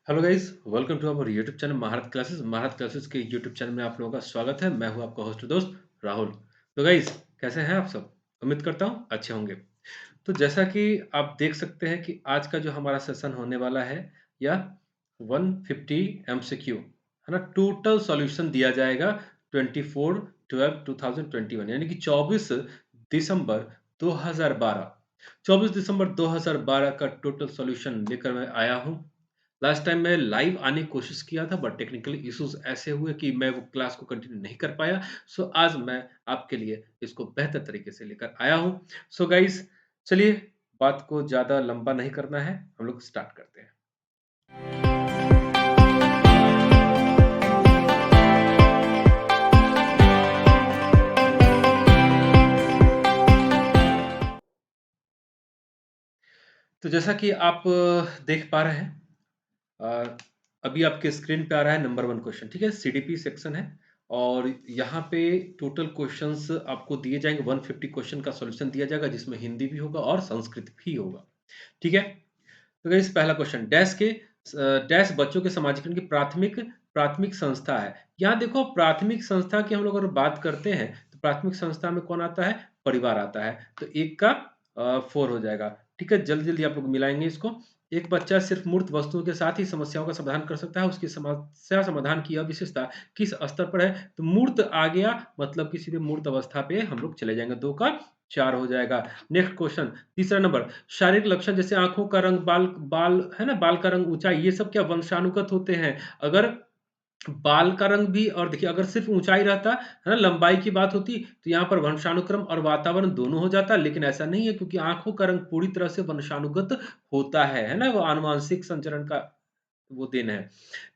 Hello guys, welcome to our YouTube channel Maharat classes. Maharat classes के YouTube channel में आप लोगों का स्वागत है। मैं हूं आपका होस्ट दोस्त राहुल। तो गाइस, कैसे हैं आप सब? उम्मीद करता हूं अच्छे होंगे। तो जैसा कि आप देख सकते हैं कि आज का जो हमारा सेशन होने वाला है, यह 150 एमसीक्यू है ना। टोटल सॉल्यूशन दिया जाएगा 24/12/2021 यानी कि 24 दिसंबर 2012। 24 दिसंबर 2012 का टोटल सॉल्यूशन लेकर मैं आया हूं। लास्ट टाइम मैं लाइव आने की कोशिश किया था, बट टेक्निकल इश्यूज ऐसे हुए कि मैं वो क्लास को कंटिन्यू नहीं कर पाया। सो आज मैं आपके लिए इसको बेहतर तरीके से लेकर आया हूँ। सो गाइस, चलिए, बात को ज़्यादा लंबा नहीं करना है, हम लोग स्टार्ट करते हैं। तो जैसा कि आप देख पा रहे हैं, अ, अभी आपके स्क्रीन पे आ रहा है नंबर 1 क्वेश्चन, ठीक है? सीडीपी सेक्शन है और यहाँ पे टोटल क्वेश्चंस आपको दिए जाएँगे। 150 क्वेश्चन का सॉल्यूशन दिया जाएगा, जिसमें हिंदी भी होगा और संस्कृत भी होगा, ठीक है? तो गाइस, पहला क्वेश्चन, डैश बच्चों के समाजीकरण की प्राथमिक प्राथमिक संस्था है। यहाँ देखो, प्राथमिक संस्था की हम लोग अगर बात करते हैं तो प्राथमिक संस्था में कौन आता है? परिवार आता है। तो एक का 4 हो जाएगा, ठीक है? जल्दी जल्दी आप लोग मिलाएंगे इसको। एक बच्चा सिर्फ मूर्त वस्तुओं के साथ ही समस्याओं का समाधान कर सकता है। उसकी समस्या समाधान की यह विशेषता किस स्तर पर है? तो मूर्त आ गया, मतलब कि सीधे मूर्त अवस्था पे हम लोग चले जाएंगे। 2 का 4 हो जाएगा। नेक्स्ट क्वेश्चन, तीसरा नंबर, शारीरिक लक्षण जैसे आँखों का रंग, बाल बाल है ना, बाल का रंग, ऊँचाई, ये सब क्या वंशानुगत होते हैं? अगर बाल का रंग भी, और देखिए अगर सिर्फ़ ऊँचाई रहता, है ना, लंबाई की बात होती, तो यहाँ पर वंशानुक्रम और वातावरण दोनों हो जाता, लेकिन ऐसा नहीं है, क्योंकि आँखों का रंग पूरी तरह से वंशानुगत होता है ना? वो आनुवांशिक संचरण का वो देन है।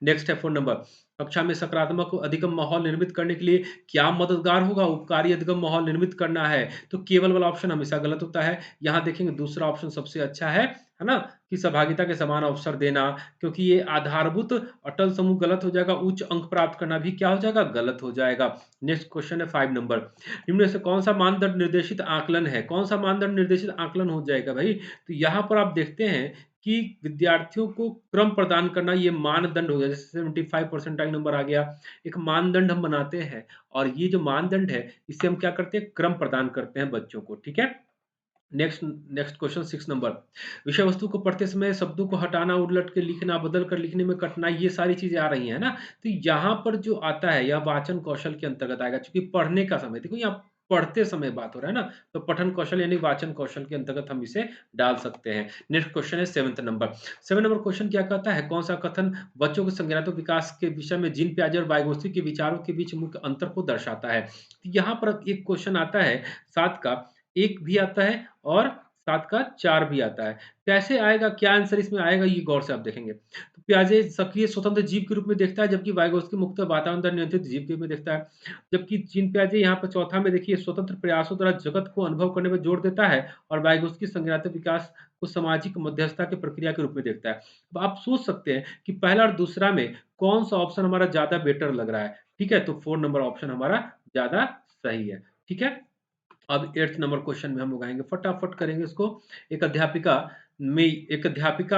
नेक्स्ट है 4 नंबर, कक्षा में सकारात्मक अधिगम माहौल निर्मित करने के लिए क्या मददगार होगा? उपकारी अधिगम माहौल निर्मित करना है, तो केवल वाला ऑप्शन हमेशा गलत होता है। यहाँ देखेंगे दूसरा ऑप्शन सबसे अच्छा है ना? कि सहभागिता के समान अवसर देना, क्योंकि ये आधारभूत अटल समूह गलत हो जाएगा। उच्च अंक प्राप्त करना भी क्या हो जाएगा? गलत हो जाएगा। नेक्स्ट क्वेश्चन है 5 नंबर, निम्न में से कौन-सा मानदंड निर्देशित आकलन है? कौन-सा मानदंड निर्देशित आकलन हो जाएगा भाई? तो यहाँ पर आप देखते हैं कि विद्यार्थियों को क्रम प्रदान करना, ये मानदंड हो गया। जैसे 75 परसेंटाइल नंबर आ गया, एक मानदंड हम बनाते हैं, और ये जो मानदंड है, इससे हम क्या करते हैं? क्रम प्रदान करते हैं बच्चों को, ठीक है? नेक्स्ट नेक्स्ट क्वेश्चन 6 नंबर, विषय वस्तु को पढ़ते समय शब्दों को हटाना, उलट के लिखना, बदल कर लिखने में कठिनाई, ये सारी चीजें आ रही हैं ना। तो यहाँ पर जो आता है, यह वाचन कौशल के अंतर्गत आएगा, क्योंकि पढ़ने का समय, देखो यहाँ पढ़ते समय बात हो रहा है ना, तो पठन कौशल यानी वाचन कौशल के अंतर्गत हम इसे डाल सकते हैं। नेक्स्ट क्वेश्चन है 7th नंबर। 7 नंबर क्वेश्चन क्या कहता है? कौन सा कथन बच्चों के संज्ञानात्मक विकास के विषय में जीन पियाजे और वाइगोत्स्की के विचारों के बीच मुख्य अंतर को दर्शाता है? तो यहाँ पर अब एक क्वेश्चन आता है, 7 का 1 भी आता है और 7 का 4 भी आता है। कैसे आएगा, क्या आंसर इसमें आएगा, ये गौर से आप देखेंगे। तो पियाजे सक्रिय स्वतंत्र जीव के रूप में देखता है, जबकि वाइगोत्स्की मुख्यतः वातावरण द्वारा नियंत्रित जीव के रूप में देखता है। जबकि जीन पियाजे यहाँ पर चौथा में देखिए स्वतंत्र प्रयासों द्वारा जगत को अनुभव करने में जोर देता है, और वाइगोत्स्की संज्ञानात्मक विकास को सामाजिक मध्यस्थता की प्रक्रिया के रूप में देखता है। अब आप सोच सकते हैं कि पहला और दूसरा में कौन-सा ऑप्शन हमारा ज़्यादा बेटर लग रहा है, ठीक है? तो 4 नंबर ऑप्शन हमारा ज़्यादा सही है, ठीक है? अब 8th नंबर क्वेश्चन में हम लोग आएँगे, फटाफट करेंगे इसको। एक अध्यापिका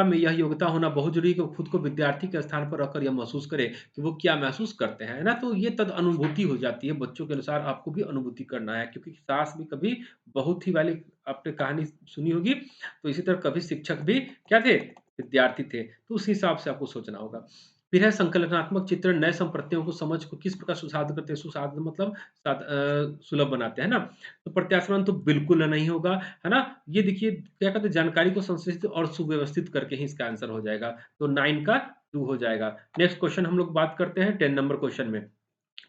में यह योग्यता होना बहुत ज़रूरी है कि वो खुद को विद्यार्थी के स्थान पर रखकर यह महसूस करे कि वो क्या महसूस करते हैं, है ना? तो ये तदअनुभूति हो जाती है, बच्चों के अनुसार आपको भी अनुभूति करना है, क्योंकि सास भी कभी बहू थी वाली आपने कहानी सुनी होगी, तो इसी तरह कभी शिक्षक भी क्या थे? विद्यार्थी थे। तो उस हिसाब से आपको सोचना होगा। फिर है संकलनात्मक चित्रण, नए संप्रत्ययों को समझ को किस प्रकार सुसाध्य करते हैं? सुसाध्य मतलब सुलभ बनाते हैं ना? तो प्रत्यास्वन तो बिल्कुल नहीं होगा, है ना? ये देखिए क्या कहते हैं, जानकारी को संश्लेषित और सुव्यवस्थित करके ही इसका आंसर हो जाएगा। तो 9 का 2 हो जाएगा। नेक्स्ट क्वेश्चन हम लोग बात करते हैं 10 नंबर क्वेश्चन में।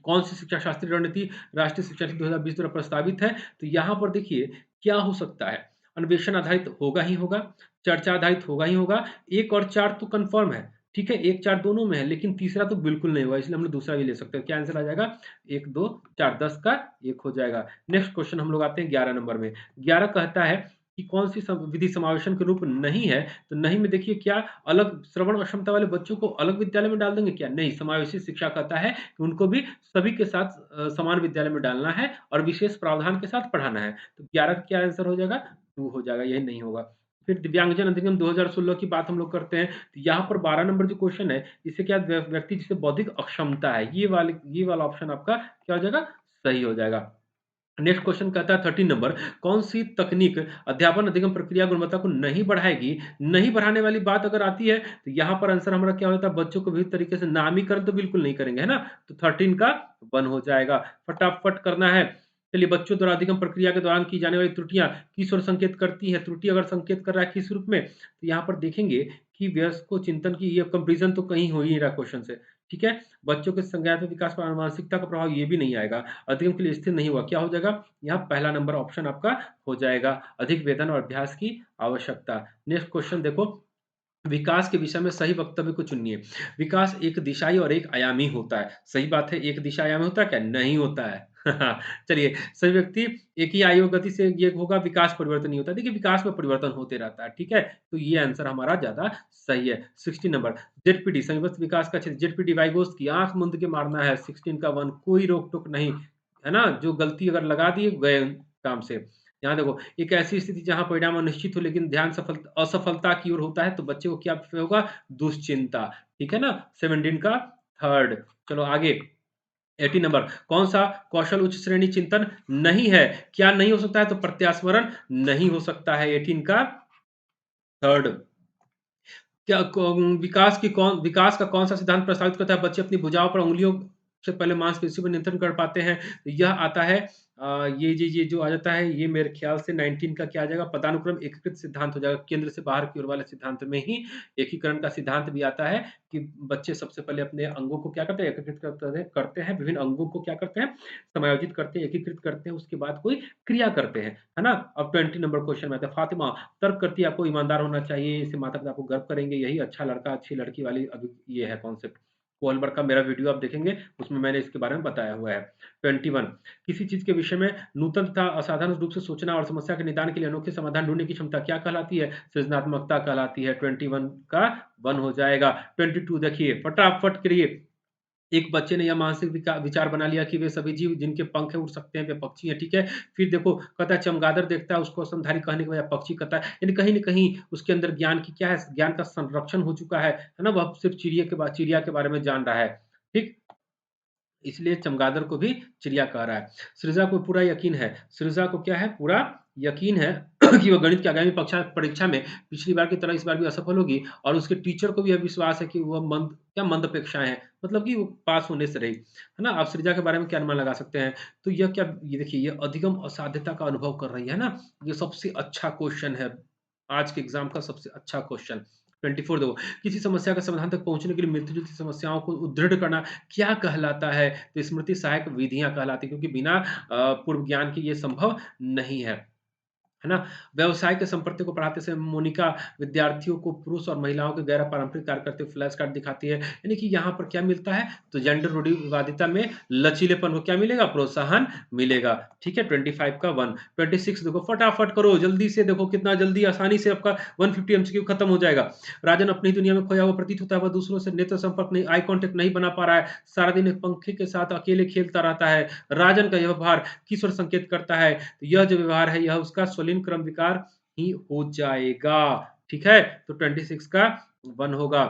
कौन सी शिक्षा शास्त्री रणनीति राष्ट्रीय शिक्षा नीति 2020 द्वारा प्रस्तावित है? तो यहाँ पर देखिए क्या हो सकता है? अन्वेषण आधारित होगा ही होगा, चर्चा आधारित होगा ही होगा, 1 और 4 तो कन्फर्म है, ठीक है? 1-4 दोनों में है, लेकिन तीसरा तो बिल्कुल नहीं होगा, इसलिए हम लोग दूसरा भी ले सकते हैं। क्या आंसर आ जाएगा? 1, 2, 4, 10 का 1 हो जाएगा। नेक्स्ट क्वेश्चन हम लोग आते हैं 11 नंबर में। 11 कहता है कि कौन सी विधि समावेशन के रूप नहीं है? तो नहीं में देखिए क्या अलग श्रवण अक्षमता वाले बच्चों को अलग विद्यालय में डाल देंगे क्या? नहीं, समावेशी शिक्षा कहता है कि उनको भी सभी के साथ समान विद्यालय में डालना है और विशेष प्रावधान के साथ पढ़ाना है। तो 11 का क्या आंसर हो जाएगा? 2 हो जाएगा, यही नहीं होगा। फिर दिव्यांगजन अधिनियम 2016 की बात हम लोग करते हैं, तो यहाँ पर 12 नंबर जो क्वेश्चन है, इससे क्या व्यक्ति जिसे बौद्धिक अक्षमता है, ये वाला ऑप्शन आपका क्या हो जाएगा? सही हो जाएगा। नेक्स्ट क्वेश्चन कहता है 13 नंबर, कौन सी तकनीक अध्यापन अधिगम प्रक्रिया गुणवत्ता को नहीं बढ़ाएगी? नहीं बढ़ाने वाली बात अगर आती है, तो यहाँ पर आंसर हमारा क्या होता है? बच्चों को विभिन्न तरीके से नामीकरण तो बिल्कुल नहीं करेंगे, है ना? तो 13 का 1 हो जाएगा। फटाफट करना है। चलिए, बच्चों द्वारा अधिगम प्रक्रिया के दौरान की जाने वाली त्रुटियां किस ओर संकेत करती है? त्रुटि अगर संकेत कर रहा है किस रूप में, तो यहाँ पर देखेंगे कि वयस्क को चिंतन की ये कंपेरिजन तो कहीं हो ही नहीं रहा क्वेश्चन से। ठीक है, बच्चों के संज्ञानात्मक विकास पर आनुवंशिकता का प्रभाव ये भी नहीं आएगा, अधिगम के लिए स्थिर नहीं हुआ, क्या हो जाएगा? यहाँ पहला नंबर ऑप्शन आपका हो जाएगा, अधिक वेतन और अभ्यास की आवश्यकता। नेक्स्ट क्वेश्चन देखो, विकास के विषय में सही वक्तव्य को चुनिए। विकास एक दिशाई और एक आयामी होता है। सही बात है, एक दिशा आयामी होता है क्या? नहीं होता है। चलिए, सभी व्यक्ति एक ही आयु गति से ये होगा, विकास परिवर्तन नहीं होता। देखिए, विकास में परिवर्तन होते रहता है, ठीक है? तो ये आंसर हमारा ज़्यादा सही है। 16 नंबर, जेडपीटी संयुक्त विकास का क्षेत्र, जेडपीटी वाइगोस की आँख मूंद के मारना है। 16 का 1, कोई रोक-टोक नहीं, है ना? जो गलती अगर लगा दी, गए काम से। यहाँ देखो, एक ऐसी स्थिति जहाँ परिणाम अनिश्चित हो लेकिन ध्यान असफलता की ओर होता है, तो बच्चे को क्या होगा? दुश्चिंता। ठीक है ना? 17 का 3rd। चलो आगे, 18 नंबर, कौन सा कौशल उच्च श्रेणी चिंतन नहीं है? क्या नहीं हो सकता है? तो प्रत्यास्मरण नहीं हो सकता है, 18 का 3rd। क्या विकास का कौन सा सिद्धांत प्रस्तावित करता है? बच्चे अपनी भुजाओं पर उंगलियों से पहले मांसपेशियों पर नियंत्रण कर पाते हैं। यह आता है ये जो आ जाता है, ये मेरे ख्याल से 19 का क्या आ जाएगा? पदानुक्रम एकीकृत सिद्धांत हो जाएगा। केंद्र से बाहर की ओर वाले सिद्धांत में ही एकीकरण का सिद्धांत भी आता है कि बच्चे सबसे पहले अपने अंगों को क्या करते हैं? एकीकृत करते हैं, विभिन्न अंगों को क्या करते हैं? समायोजित करते हैं, एकीकृत करते हैं, उसके बाद कोई क्रिया करते हैं, है ना? अब 20 नंबर क्वेश्चन में आता है, फातिमा तर्क करती है आपको ईमानदार होना चाहिए, इससे माता-पिता आपको गर्व करेंगे, यही अच्छा लड़का, अच्छी लड़की वाली अभी ये है कॉन्सेप्ट। कोहलबर्ग का मेरा वीडियो आप देखेंगे, उसमें मैंने इसके बारे में बताया हुआ है। 21, किसी चीज़ के विषय में नूतन तथा असाधारण रूप से सोचना और समस्या के निदान के लिए अनोखे समाधान ढूँढने की क्षमता क्या कहलाती है? सृजनात्मकता कहलाती है। 21 का 1 हो जाएगा। 22 देखिए, फटाफट करिए। एक बच्चे ने यह मानसिक विचार बना लिया कि वे सभी जीव जिनके पंख हैं उड़ सकते हैं, वे पक्षी हैं, ठीक है? फिर देखो, कहता है चमगादड़ देखता है उसको स्तनधारी कहने के बजाय पक्षी कहता है। यानी कहीं न कहीं उसके अंदर ज्ञान की क्या है? ज्ञान का संरक्षण हो चुका है ना? वह सिर्फ़ चिड़िया के बारे में जान रहा है, ठीक? इसलिए चमगादड़ को भी चिड़िया कह रहा है। सृजा को पूरा यकीन है, सृजा को क्या है? पूरा यकीन है कि वो गणित की आगामी परीक्षा में पिछली बार की तरह इस बार भी असफल होगी, और उसके टीचर को भी यह विश्वास है कि वह मंद अपेक्षाएँ हैं, मतलब कि वो पास होने से रही। है ना? आप सृजा के बारे में क्या अनुमान लगा सकते हैं? तो ये देखिए, ये अधिगम असाध्यता का अनुभव कर रही है ना? ये सबसे अच्छा क्वेश्चन है, आज के एग्ज़ाम का सबसे अच्छा क्वेश्चन। 24 देखो, किसी समस्या का समाधान तक पहुँचने के लिए मिलती-जुलती समस्याओं को उद्धृढ़ करना क्या कहलाता है? तो स्मृति सहायक विधियाँ कहलाती हैं, क्योंकि बिना पूर्व ज्ञान के ये संभव नहीं है ना? व्यवसाय के संपर्क को बढ़ाते समय मोनिका विद्यार्थियों को पुरुष और महिलाओं के गैर पारंपरिक कार्य करते हुए फ्लैश कार्ड दिखाती है। यानी कि यहाँ पर क्या मिलता है? तो जेंडर रूढ़िवादिता में लचीलेपन को क्या मिलेगा? प्रोत्साहन मिलेगा। ठीक है? 25 का 1। 26 देखो, फटाफट करो, जल्दी से देखो, कितना जल्दी आसानी से आपका 150 एमसीक्यू खत्म हो जाएगा। राजन अपनी दुनिया में खोया हुआ प्रतीत होता है, वह दूसरों से नेत्र संपर्क नहीं, आई कॉन्टैक्ट नहीं बना पा रहा है। सारा दिन एक पंखे के साथ अकेले खेलता रहता है। राजन का यह व्यवहार किस ओर संकेत करता है? तो यह जो व्यवहार है, यह उसका स्वलीन क्रम विकार ही हो जाएगा। ठीक है? तो 26 का 1 होगा।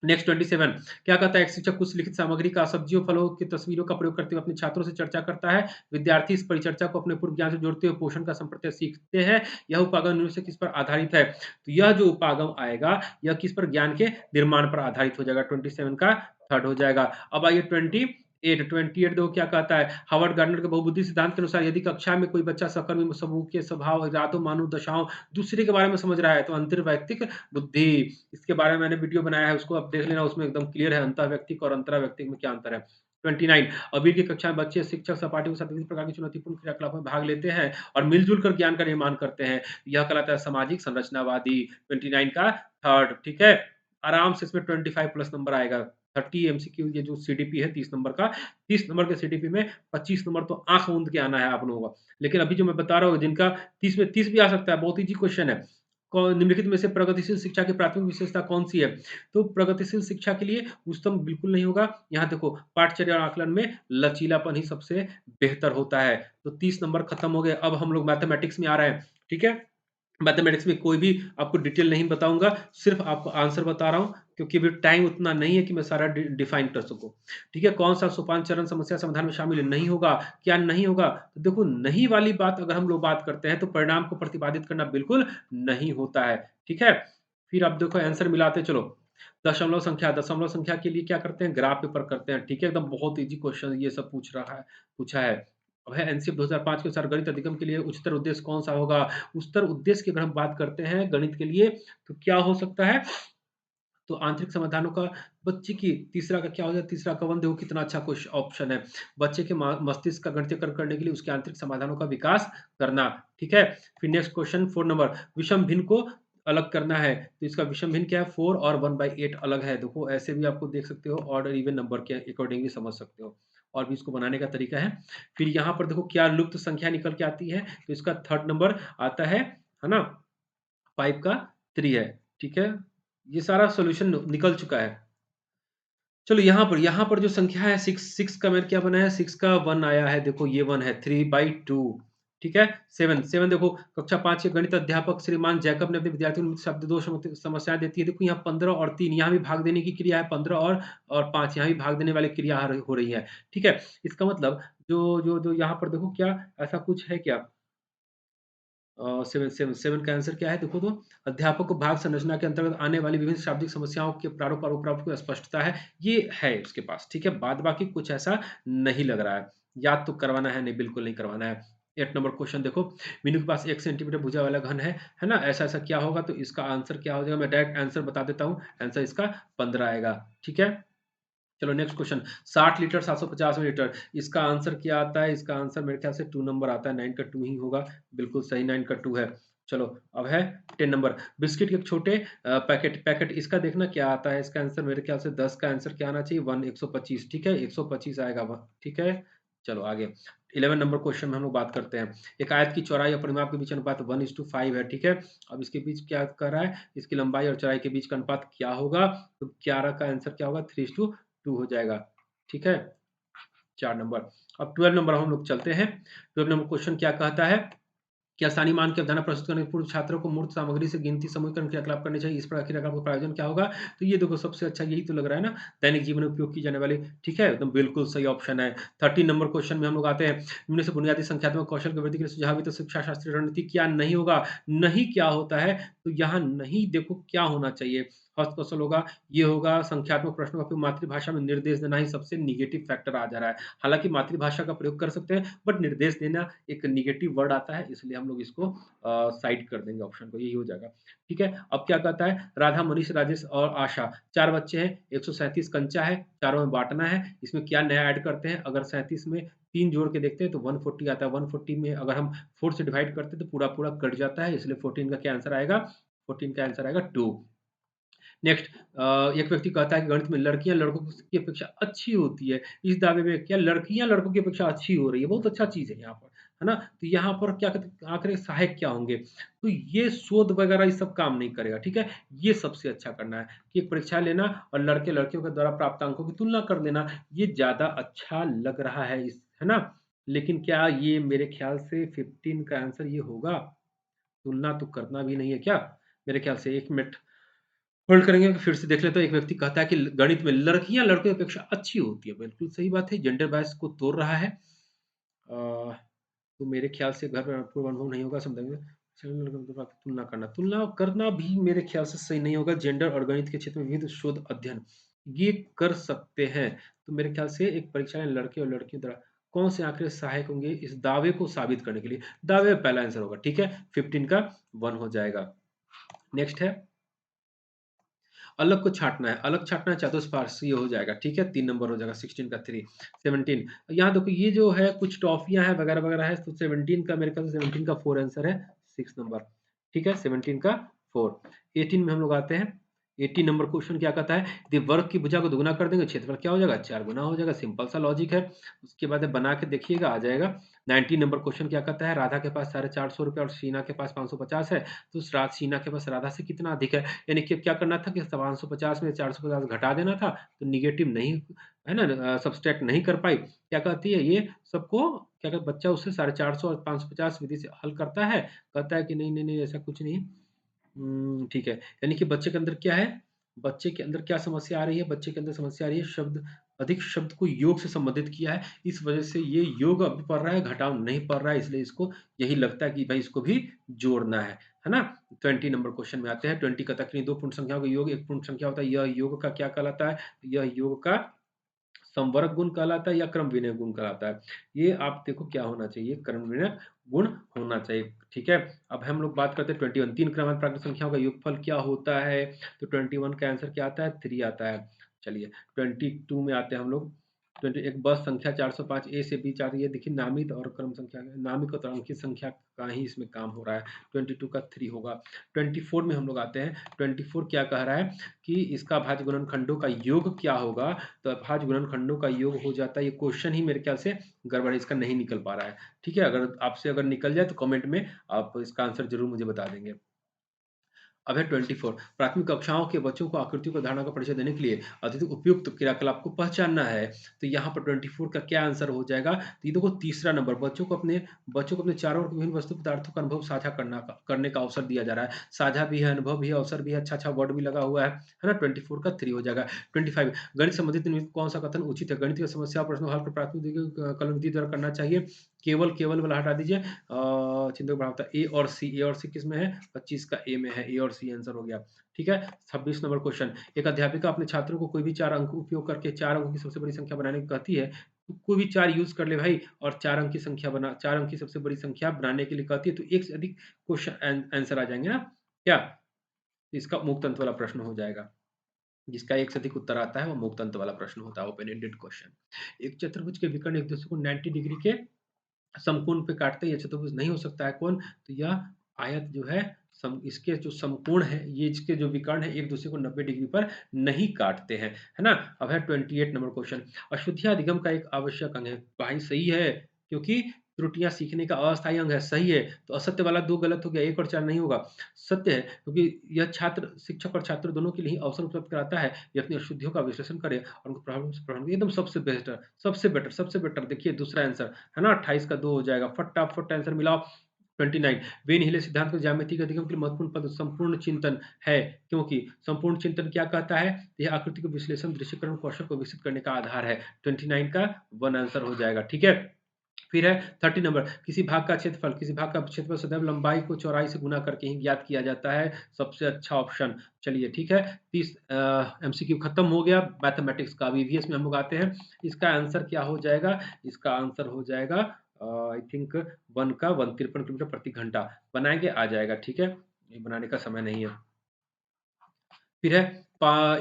नेक्स्ट 27, क्या कहता है? एक शिक्षक कुछ लिखित सामग्री का सब्जियों फलों की तस्वीरों का प्रयोग करते हुए अपने छात्रों से चर्चा करता है। विद्यार्थी इस परिचर्चा को अपने पूर्व ज्ञान से जोड़ते हुए पोषण का संप्रत्यय सीखते हैं। यह उपागम निम्न से किस पर आधारित है? तो यह जो उपागम आएगा, यह किस पर? ज्ञान के निर्माण पर आधारित हो जाएगा। 27 का 3rd हो जाएगा। अब आइए 28 देखो क्या कहता है? हार्वर्ड गार्डनर के बहुबुद्धि सिद्धांत के अनुसार यदि कक्षा में कोई बच्चा सहकर्मी समूह के स्वभाव, इरादों, मानव दशाओं, दूसरे के बारे में समझ रहा है, तो अंतर्वैयक्तिक बुद्धि, इसके बारे में मैंने वीडियो बनाया है, उसको आप देख लेना, उसमें एकदम क्लियर है अंतःव्यक्तिक और अंतराव्यक्तिक में क्या अंतर है। 29, अभी की कक्षा में बच्चे शिक्षक सहपाठियों के साथ विभिन्न प्रकार की चुनौतीपूर्ण क्रियाकलापों में भाग लेते हैं और मिलजुल कर ज्ञान का निर्माण करते हैं। यह कहलाता है सामाजिक संरचनावादी। 29 का 3rd, ठीक है? आराम से इसमें 25 प्लस नंबर आएगा। 30 एमसीक्यू, ये जो सीडीपी है 30 नंबर का, 30 नंबर के सीडीपी में 25 नंबर तो आँख मूंद के आना है आप लोगों का। लेकिन अभी जो मैं बता रहा हूँ, जिनका 30 में 30 भी आ सकता है, बहुत ईज़ी क्वेश्चन है। निम्नलिखित में से प्रगतिशील शिक्षा की प्राथमिक विशेषता कौन-सी है? तो प्रगतिशील शिक्षा के लिए उच्चतम बिल्कुल नहीं होगा। यहाँ देखो, पाठचर्या और आकलन में लचीलापन ही सबसे बेहतर होता है। तो 30 नंबर खत्म हो गए। अब हम लोग मैथमेटिक्स में आ रहे हैं, ठीक है? मैथमेटिक्स में कोई भी आपको डिटेल नहीं बताऊँगा, सिर्फ़ आपको आंसर बता रहा हूँ, क्योंकि अभी टाइम उतना नहीं है कि मैं सारा डिफाइन कर सकूँ। ठीक है? कौन-सा सोपान चरण समस्या समाधान में शामिल नहीं होगा, क्या नहीं होगा? तो देखो, नहीं वाली बात अगर हम लोग बात करते हैं, तो परिणाम को प्रतिपादित करना बिल्कुल नहीं होता है। ठीक है? फिर आप देखो आंसर मिलाते चलो। दशमलव संख्या के लिए क्या करते हैं? ग्राफ पेपर करते हैं। ठीक है? एकदम बहुत ईज़ी क्वेश्चन ये सब पूछा है। अब है एनसीएफ 2005 के अनुसार गणित अधिगम के लिए उच्चतर उद्देश्य कौन-सा होगा? उच्चतर उद्देश्य की अगर हम बात करते हैं गणित के लिए, तो क्या हो सकता है? तो आंतरिक समाधानों का बच्चे की तीसरा का क्या हो जाए? तीसरा का वन देखो कितना अच्छा ऑप्शन है। बच्चे के मस्तिष्क का गणितीयकरण करने के लिए उसके आंतरिक समाधानों का विकास करना। ठीक है? फिर नेक्स्ट क्वेश्चन 4 नंबर, विषम भिन्न को अलग करना है। तो इसका विषम भिन्न क्या है? 4 और 1/8 अलग है। देखो ऐसे भी आपको देख सकते हो, ऑड और इवन नंबर के अकॉर्डिंगली समझ सकते हो। और भी इसको बनाने का तरीका है। फिर यहाँ पर देखो क्या लुप्त संख्या निकल के आती है? तो इसका थर्ड नंबर आता है ना? 5 का 3 है। ठीक है? ये सारा सॉल्यूशन निकल चुका है। चलो यहाँ पर जो संख्या है 6 का मैंने क्या बनाया? 6 का 1 आया है, देखो ये 1 है, 3/2। ठीक है? 7 देखो, कक्षा 5 के गणित अध्यापक श्रीमान जैकब ने अपने विद्यार्थियों को शब्द दोष समस्याएँ देती है। देखो यहाँ 15 और 3 यहाँ भी भाग देने की क्रिया है, 15 और 5 यहाँ भी भाग देने वाली क्रिया हो रही है। ठीक है? इसका मतलब जो यहाँ पर देखो, क्या ऐसा कुछ है क्या? 7 का आंसर क्या है देखो तो, अध्यापक को भाग संरचना के अंतर्गत आने वाली विभिन्न शाब्दिक समस्याओं के प्रारूप और उपराप की स्पष्टता है, ये है उसके पास। ठीक है? बाद बाकी कुछ ऐसा नहीं लग रहा है। याद तो करवाना है नहीं, बिल्कुल नहीं करवाना है। 8 नंबर क्वेश्चन देखो, मीनू के पास 1 सेंटीमीटर भुजा वाला घन है ना? ऐसा-ऐसा क्या होगा? तो इसका आंसर क्या हो जाएगा? मैं डायरेक्ट आंसर बता देता हूँ, आंसर इसका 15 आएगा। ठीक है? चलो नेक्स्ट क्वेश्चन, 60 लीटर 750 मिलीलीटर, इसका आंसर क्या आता है? इसका आंसर मेरे ख्याल से 2 नंबर आता है, 9 का 2 ही होगा। बिल्कुल सही, 9 का 2 है। चलो अब है 10 नंबर, बिस्किट के एक छोटे पैकेट पैकेट इसका देखना क्या आता है? इसका आंसर मेरे ख्याल से 10 का आंसर क्या आना चाहिए? 1 125। ठीक है? 125 आएगा ठीक है? चलो आगे 11 नंबर क्वेश्चन में हम लोग बात करते हैं। एक आयत की चौड़ाई और परिमाप के बीच अनुपात 1:5 है। ठीक है? अब इसके बीच क्या कर रहा है? इसकी लंबाई और चौड़ाई के बीच का अनुपात क्या होगा? तो 11 का आंसर क्या होगा? 3:2 हो जाएगा। ठीक है? 4 नंबर। अब 12 नंबर हम लोग चलते हैं। 12 नंबर क्वेश्चन क्या कहता है? कि आसानी मान की अवधारणा प्रस्तुत करने के पूर्व छात्रों को मूर्त सामग्री से गिनती समूहीकरण क्रियाकलाप करने चाहिए। इस प्रकार क्रियाकलाप का प्रायोजन क्या होगा? तो ये देखो सबसे अच्छा यही तो लग रहा है ना, दैनिक जीवन में उपयोग की जाने वाली। ठीक है? एकदम बिल्कुल सही ऑप्शन है। 13 नंबर क्वेश्चन में हम लोग आते हैं। इनमें से बुनियादी संख्यात्मक कौशल की वृद्धि के लिए सुझाव तो शिक्षा शास्त्री रणनीति क्या नहीं होगा? नहीं क्या होता है? तो यहाँ नहीं देखो क्या होना चाहिए? हस्त कौशल होगा, ये होगा संख्यात्मक प्रश्नों का मातृभाषा में निर्देश देना ही सबसे नेगेटिव फैक्टर आ जा रहा है। हालाँकि मातृभाषा का प्रयोग कर सकते हैं, बट निर्देश देना एक नेगेटिव वर्ड आता है, इसलिए हम लोग इसको साइड कर देंगे, ऑप्शन को, यही हो जाएगा। ठीक है? अब क्या कहता है? राधा, मनीष, राजेश और आशा 4 बच्चे हैं, 137 कंचा है, चारों में बाँटना है। इसमें क्या नया ऐड करते हैं? अगर 37 में 3 जोड़ के देखते हैं तो 140 आता है। 140 में अगर हम 4 से डिवाइड करते हैं तो पूरा-पूरा कट जाता है, इसलिए 14 का क्या आंसर आएगा? 14 का आंसर आएगा 2। नेक्स्ट, एक व्यक्ति कहता है कि गणित में लड़कियाँ लड़कों की अपेक्षा अच्छी होती है। इस दावे में क्या लड़कियाँ लड़कों की अपेक्षा अच्छी हो रही है? बहुत अच्छा चीज़ है यहाँ पर, है ना? तो यहाँ पर क्या कहते हैं, आखिर सहायक क्या होंगे? तो ये शोध वगैरह ये सब काम नहीं करेगा, ठीक है? ये सबसे अच्छा करना है कि एक परीक्षा लेना और लड़के-लड़कियों के द्वारा प्राप्त अंकों की तुलना कर लेना, ये ज़्यादा अच्छा लग रहा है है ना? लेकिन क्या ये मेरे ख्याल से 15 का आंसर ये होगा? तुलना तो करना भी नहीं है क्या? मेरे ख्याल से 1 मिनट होल्ड करेंगे, फिर से देख लेते हैं। एक व्यक्ति कहता है कि गणित में लड़कियां लड़कों की अपेक्षा अच्छी होती है। बिल्कुल सही बात है, जेंडर बायस को तोड़ रहा है। तो मेरे ख्याल से घर में पूर्व अनुभव नहीं होगा, समझेंगे तुलना करना, तुलना करना भी मेरे ख्याल से सही नहीं होगा। जेंडर और गणित के क्षेत्र में विविध शोध अध्ययन ये कर सकते हैं। तो मेरे ख्याल से एक परीक्षा में लड़के और लड़कियों द्वारा कौन से आंकड़े सहायक होंगे इस दावे को साबित करने के लिए? दावे में पहला आंसर होगा, ठीक है? 15 का 1 हो जाएगा। नेक्स्ट है, अलग को छाँटना है, अलग छाँटना है चतुष्पार्श्वीय हो जाएगा, ठीक है? 3 नंबर हो जाएगा, 16 का 3, 17 यहाँ देखो ये जो है कुछ टॉफ़ियाँ हैं वगैरह-वगैरह है, तो 17 का मेरे ख्याल से 17 का 4 आंसर है, 6 नंबर, ठीक है? 17 का 4। 18 में हम लोग आते हैं, 18 नंबर क्वेश्चन क्या कहता है? यदि वर्ग की भुजा को दुगुना कर देंगे, क्षेत्रफल क्या हो जाएगा? 4 गुना हो जाएगा, सिंपल सा लॉजिक है। उसके बाद बना के देखिएगा, आ जाएगा। 19 नंबर क्वेश्चन क्या कहता है? राधा के पास ₹450 और शीना के पास 550 है, तो शीना के पास राधा से कितना अधिक है? यानी कि क्या करना था कि 550 में 450 घटा देना था, तो नेगेटिव नहीं है ना, सब्सट्रैक्ट नहीं कर पाई। क्या कहती है? ये सबको क्या कहता है, बच्चा उससे 450 और 550 विधि से हल करता है, कहता है कि नहीं, नहीं, नहीं ऐसा कुछ नहीं। ठीक है। यानी कि बच्चे के अंदर क्या है? बच्चे के अंदर क्या समस्या आ रही है? बच्चे के अंदर समस्या आ रही है अधिक शब्द को योग से संबंधित किया है। इस वजह से ये योग अभी पढ़ रहा है, घटाव नहीं पढ़ रहा है, इसलिए इसको यही लगता है कि भाई इसको भी जोड़ना है ना? 20 नंबर क्वेश्चन में आते हैं। 20 का तक नहीं, 2 पूर्ण संख्याओं का योग 1 पूर्ण संख्या होता है। यह योग का क्या कहलाता है? यह योग का संवर्ग गुण कहलाता है या क्रम विनय गुण कहलाता है? ये आप देखो क्या होना चाहिए, क्रम विनय गुण होना चाहिए। ठीक है। अब हम लोग बात करते हैं 21, 3 क्रमांक प्राकृत संख्याओं का योगफल क्या होता है? तो 21 का आंसर क्या आता है? 3 आता है। चलिए 22 में आते हैं हम लोग। 20 एक बस संख्या 405 ए से बी जा रही है। देखिए नामित और क्रम संख्या, नामित और अंकित संख्या का ही इसमें काम हो रहा है। 22 का 3 होगा। 24 में हम लोग आते हैं। 24 क्या कह रहा है कि इसका भाज्य गुणनखंडों का योग क्या होगा? तो अभाज्य गुणनखंडों का योग हो जाता है। ये क्वेश्चन ही मेरे ख्याल से गड़बड़ है, इसका नहीं निकल पा रहा है। ठीक है, अगर आपसे अगर निकल जाए तो कमेंट में आप इसका आंसर जरूर मुझे बता देंगे। अब है 24, प्राथमिक कक्षाओं के बच्चों को आकृतियों की धारणा का परिचय देने के लिए अत्यधिक उपयुक्त क्रियाकलाप को पहचानना है। तो यहाँ पर 24 का क्या आंसर हो जाएगा? तो ये देखो तीसरा नंबर, बच्चों को अपने चारों ओर की विभिन्न वस्तु पदार्थों का अनुभव साझा करने का अवसर दिया जा रहा है। साझा भी है, अनुभव भी है, अवसर भी है, अच्छा वर्ड भी लगा हुआ है ना? 24 का 3 हो जाएगा। 25, गणित संबंधित निम्नलिखित कौन सा कथन उचित है? गणित की समस्या और प्रश्नों हल को प्राथमिक कलन विधि द्वारा करना चाहिए। केवल वाला हटा दीजिए। चिन्ह बढ़ा होता है ए और सी। ए और सी किस में है? 25 का ए में है। ए और सी आंसर हो गया। ठीक है। 26 नंबर क्वेश्चन, एक अध्यापिका अपने छात्रों को कोई भी 4 अंक उपयोग करके 4 अंकों की सबसे बड़ी संख्या बनाने को कहती है। तो कोई भी 4 यूज कर ले भाई, और 4 अंक की सबसे बड़ी संख्या बनाने के लिए कहती है, तो एक से अधिक क्वेश्चन आंसर आ जाएंगे ना क्या? इसका मुक्त अंत वाला प्रश्न हो जाएगा। जिसका एक से अधिक उत्तर आता है वो मुक्त अंत वाला प्रश्न होता है, ओपन एंडेड क्वेश्चन। एक चतुर्भुज के विकर्ण एक दूसरे को 90 डिग्री के समकोण पे काटते हैं, ये चतुर्भुज नहीं हो सकता है कौन? तो यह आयत जो है इसके जो समकोण है, ये इसके जो विकर्ण है एक दूसरे को 90 डिग्री पर नहीं काटते हैं, है ना? अब है 28 नंबर क्वेश्चन, अशुद्धियां अधिगम का एक आवश्यक अंग है। भाई सही है, क्योंकि त्रुटियां सीखने का अस्थायी अंग है। सही है। तो असत्य वाला 2 गलत हो गया, 1 और 4 नहीं होगा। सत्य है, क्योंकि यह छात्र शिक्षक और छात्र दोनों के लिए ही अवसर उपलब्ध कराता है। ये अपनी अशुद्धियों का विश्लेषण करे और उनको प्रॉब्लम से प्रॉब्लम एकदम सबसे बेस्ट, सबसे बेटर। देखिए दूसरा आंसर है ना, 28 का 2 हो जाएगा। फटाफट आंसर मिलाओ। 29, वेन हिले सिद्धांत को ज्यामिति के अधिगम के लिए महत्वपूर्ण पद संपूर्ण चिंतन है, क्योंकि संपूर्ण चिंतन क्या कहता है? यह आकृति को विश्लेषण दृश्यकरण कौशल को विकसित करने का आधार है। 29 का 1 आंसर हो जाएगा। ठीक है। फिर है 30 नंबर, किसी भाग का क्षेत्रफल सदैव लंबाई को चौड़ाई से गुना करके ही ज्ञात किया जाता है। सबसे अच्छा ऑप्शन। चलिए ठीक है। 30 एमसीक्यू खत्म हो गया मैथमेटिक्स का। अब ईवीएस में हम लोग आते हैं। इसका आंसर क्या हो जाएगा? इसका आंसर हो जाएगा आई थिंक 1 का 153 किलोमीटर प्रति घंटा। बनाएंगे आ जाएगा। ठीक है, ये बनाने का समय नहीं है। फिर है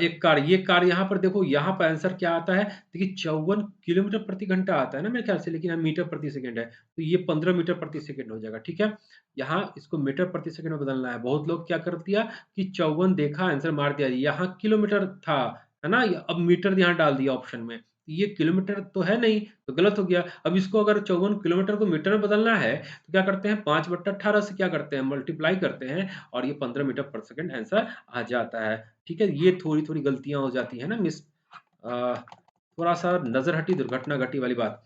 एक कार, ये कार यहाँ पर देखो, यहाँ पर आंसर क्या आता है? देखिए 54 किलोमीटर प्रति घंटा आता है ना मेरे ख्याल से, लेकिन यहाँ मीटर प्रति सेकंड है, तो ये 15 मीटर प्रति सेकंड हो जाएगा। ठीक है। यहाँ इसको मीटर प्रति सेकंड में बदलना है। बहुत लोग क्या कर दिया कि 54 देखा आंसर मार दिया, यहाँ किलोमीटर था, है ना? अब मीटर यहाँ डाल दिया ऑप्शन में, ये किलोमीटर तो है नहीं, तो गलत हो गया। अब इसको अगर 54 किलोमीटर को मीटर में बदलना है तो क्या करते हैं, 5/18 से क्या करते हैं, मल्टीप्लाई करते हैं, और ये 15 मीटर पर सेकंड आंसर आ जाता है। ठीक है। ये थोड़ी-थोड़ी गलतियाँ हो जाती है ना मिस। थोड़ा-सा नज़र हटी, दुर्घटना घटी वाली बात।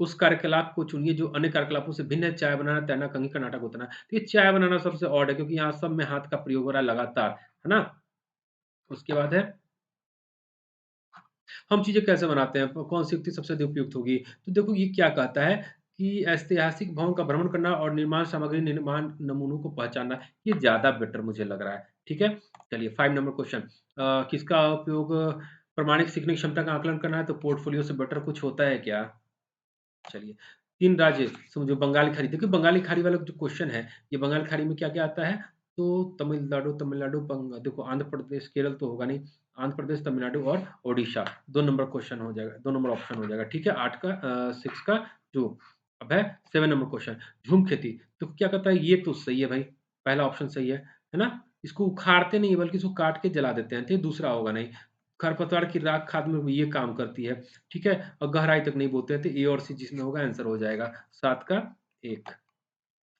उस कार्यकलाप को चुनिए जो अन्य कार्यकलापों से भिन्न है। चाय बनाना, तैरना, कंघी का नाटक उतना। तो ये चाय बनाना सबसे ऑड है, क्योंकि यहाँ सब में हाथ का प्रयोग हो रहा है लगातार, है ना? उसके बाद है हम चीज़ें कैसे बनाते हैं? कौन सी युक्ति सबसे अधिक उपयुक्त होगी? तो देखो ये क्या कहता है कि ऐतिहासिक भवन का भ्रमण करना और निर्माण सामग्री, निर्माण नमूनों को पहचानना, ये ज़्यादा बेटर मुझे लग रहा है। ठीक है? चलिए 5 नंबर क्वेश्चन, किसका उपयोग प्रामाणिक सीखने की क्षमता का आकलन करना है? तो पोर्टफोलियो से बेटर कुछ होता है क्या? चलिए, 3 राज्य समझो, बंगाली खाड़ी। देखिए बंगाली खाड़ी वाला जो क्वेश्चन है, ये बंगाल खाड़ी में क्या-क्या आता है? तो तमिलनाडु देखो आंध्र प्रदेश, केरल तो होगा नहीं। आंध्र प्रदेश, तमिलनाडु और ओडिशा। 2 नंबर क्वेश्चन हो जाएगा, 2 नंबर ऑप्शन हो जाएगा। ठीक है, 8 का 6 का 2। अब है 7 नंबर क्वेश्चन, झूम खेती। तो क्या कहता है? ये तो सही है भाई, पहला ऑप्शन सही है ना? इसको उखाड़ते नहीं बल्कि इसको काट के जला देते हैं, तो ये दूसरा होगा नहीं। खरपतवार की राख खाद में ये काम करती है। ठीक है, और गहराई तक नहीं बोते हैं, तो ए और सी जिसमें होगा आंसर हो जाएगा 7 का 1।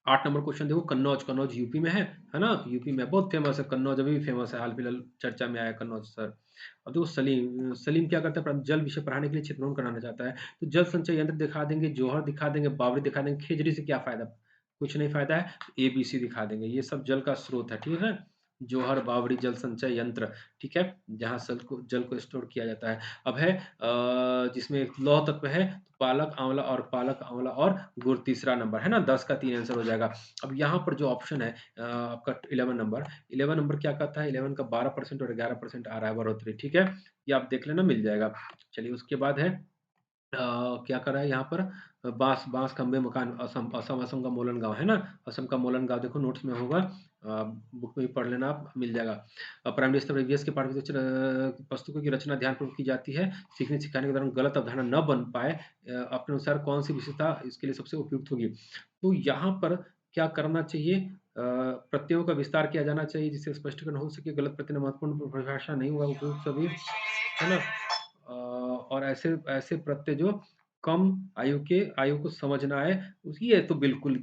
8 नंबर क्वेश्चन देखो, कन्नौज। कन्नौज यूपी में है ना? यूपी में बहुत फेमस है कन्नौज, अभी भी फेमस है, हाल फिलहाल चर्चा में आया कन्नौज सर। अब देखो सलीम सलीम क्या करता है, जल विषय पढ़ाने के लिए चित्रण कराना चाहता है, तो जल संचय यंत्र दिखा देंगे, जौहर दिखा देंगे, बावड़ी दिखा देंगे, खेजड़ी से क्या फायदा, कुछ नहीं फायदा है, एबीसी दिखा देंगे, ये सब जल का स्रोत है, ठीक है। जौहर, बावड़ी, जल संचय यंत्र, ठीक है, जहाँ जल को स्टोर किया जाता है। अब है जिसमें एक लौह तत्व है, तो पालक आंवला और गुड़ तीसरा नंबर है ना, 10 का 3 आंसर हो जाएगा। अब यहाँ पर जो ऑप्शन है आपका 11 नंबर क्या कहता है, 11 का 12% और 11% आ रहा है बढ़ोतरी, ठीक है, ये आप देख लेना, मिल जाएगा। चलिए उसके बाद है क्या कर रहा है यहाँ पर, बांस बांस खंबे मकान, असम असम असम का मोलन गांव है ना, असम का मोलन गांव देखो नोट्स में होगा, बुक में भी पढ़ लेना, आप मिल जाएगा। प्राइमरी स्तर पर ईवीएस के पाठ पुस्तकों की रचना ध्यानपूर्वक की जाती है, सीखने सिखाने के दौरान गलत अवधारणा न बन पाए, अपने अनुसार कौन सी विशेषता इसके लिए सबसे उपयुक्त होगी। तो यहाँ पर क्या करना चाहिए, प्रत्ययों का विस्तार किया जाना चाहिए जिससे स्पष्टीकरण हो सके, गलत प्रत्यय महत्वपूर्ण परिभाषा नहीं होगा उपयुक्त सभी, है ना। और ऐसे ऐसे प्रत्यय जो कम आयु को समझना है, ये तो बिल्कुल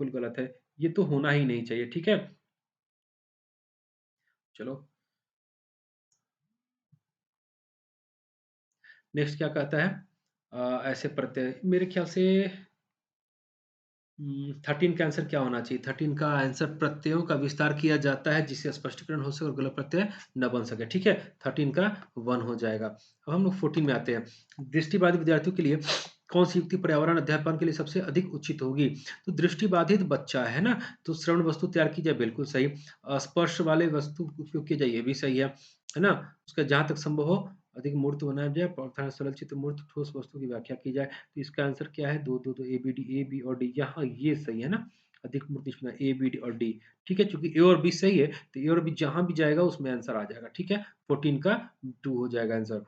गलत है, ये तो होना ही नहीं चाहिए, ठीक है। चलो नेक्स्ट क्या कहता है, ऐसे प्रत्यय मेरे ख्याल से 13 का आंसर क्या होना चाहिए, 13 का आंसर प्रत्ययों का विस्तार किया जाता है जिससे स्पष्टीकरण हो सके और गलत प्रत्यय न बन सके, ठीक है, 13 का 1 हो जाएगा। अब हम लोग 14 में आते हैं, दृष्टिबाधित विद्यार्थियों के लिए कौन सी युक्ति पर्यावरण अध्यापन के लिए सबसे अधिक उचित होगी। तो दृष्टिबाधित बच्चा है ना, तो श्रवण वस्तु तैयार की जाए, बिल्कुल सही। स्पर्श वाले वस्तु उपयोग की जाए, ये भी सही है ना। उसका जहां तक संभव हो अधिक मूर्त बनाया जाए, अर्थात सरल चित्र मूर्त ठोस वस्तु की व्याख्या की जाए, तो इसका आंसर क्या है, दो दो दो ए बी और डी, यहाँ ये सही है ना, अधिक मूर्त इसमें ए बी डी और डी, ठीक है, क्योंकि ए और बी सही है, तो ए और बी जहां भी जाएगा उसमें आंसर आ जाएगा, ठीक है, 14 का 2 हो जाएगा आंसर।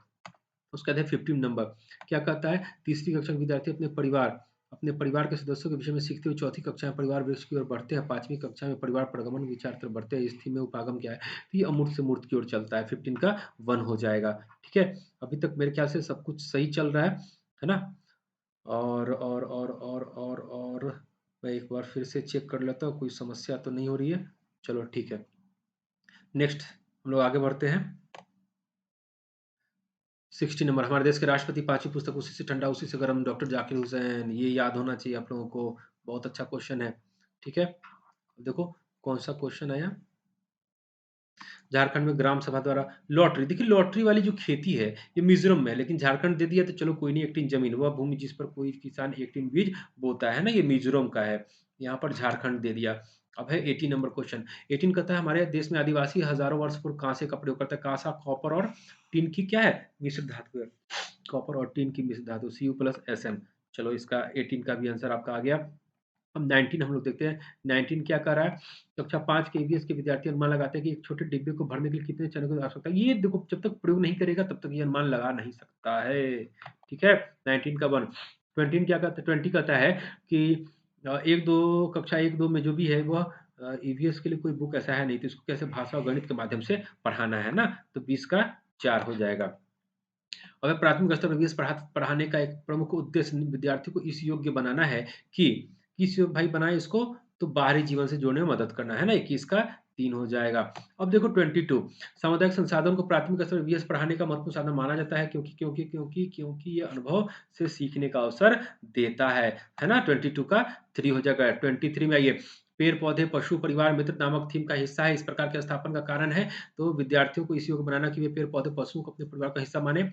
उसका है 15 नंबर, क्या कहता है, तीसरी कक्षा के विद्यार्थी अपने परिवार के सदस्यों के विषय में सीखते हुए चौथी कक्षा में परिवार वृक्ष की ओर बढ़ते हैं, पांचवी कक्षा में परिवार प्रगमन विचार तरफ बढ़ते हैं, इस थीम में उपागम क्या है, तो ये अमूर्त से मूर्त की ओर चलता है, 15 का 1 हो जाएगा, ठीक है। अभी तक मेरे ख्याल से सब कुछ सही चल रहा है ना। और मैं एक बार फिर से चेक कर लेता हूँ, कोई समस्या तो नहीं हो रही है, चलो ठीक है। नेक्स्ट हम लोग आगे बढ़ते हैं, 60 नंबर, हमारे देश के राष्ट्रपति, पांचवी पुस्तक उसी से ठंडा उसी से गर्म, डॉक्टर जाकिर हुसैन, ये याद होना चाहिए आप लोगों को, बहुत अच्छा क्वेश्चन है, ठीक है। देखो कौन सा क्वेश्चन आया, झारखंड में ग्राम सभा द्वारा लॉटरी, देखिए लॉटरी वाली जो खेती है ये मिजोरम में है, लेकिन झारखंड दे दिया तो चलो कोई नहीं, 18 जमीन, वह भूमि जिस पर कोई किसान 18 बीज बोता है ना, ये मिजोरम का है, यहाँ पर झारखंड दे दिया। अब है 18 नंबर क्वेश्चन, 18 कहता है हमारे देश में आदिवासी हजारों वर्ष पूर्व कांसे का प्रयोग करता है, कांसा कॉपर और टिन की क्या है मिश्र धातु है, कॉपर और टिन की मिश्र धातु Cu+Sm। चलो इसका 18 का भी आंसर आपका आ गया। अब 19 हम लोग देखते हैं, 19 क्या कर रहा है, कक्षा 5 के ईवीएस के विद्यार्थी अनुमान लगाते हैं कि एक छोटे डिब्बे को भरने के लिए कितने चनों की आवश्यकता है, ये देखो जब तक प्रयोग नहीं करेगा तब तक ये अनुमान लगा नहीं सकता है, ठीक है। 19 का 1, 20 क्या कहता है, 20 कहता है कि एक दो कक्षा एक दो में जो भी है वह ईवीएस के लिए कोई बुक ऐसा है नहीं, तो इसको कैसे भाषा और गणित के माध्यम से पढ़ाना है ना, तो 20 का 4 हो जाएगा। अगर प्राथमिक स्तर पर ईवीएस पढ़ाने का एक प्रमुख उद्देश्य विद्यार्थी को इस योग्य बनाना है कि किस योग भाई बनाए इसको, तो बाहरी जीवन से जोड़ने में मदद करना है ना, 21 का 3 हो जाएगा। अब देखो 22, सामुदायिक संसाधन को प्राथमिक स्तर पर वीएस पढ़ाने का महत्वपूर्ण साधन माना जाता है, क्योंकि ये अनुभव से सीखने का अवसर देता है ना, 22 का 3 हो जाएगा। 23 में आइए, पेड़ पौधे पशु परिवार मित्र नामक थीम का हिस्सा है, इस प्रकार के स्थापन का कारण है, तो विद्यार्थियों को इस योग्य बनाना कि वे पेड़ पौधे पशुओं को अपने परिवार का हिस्सा माने,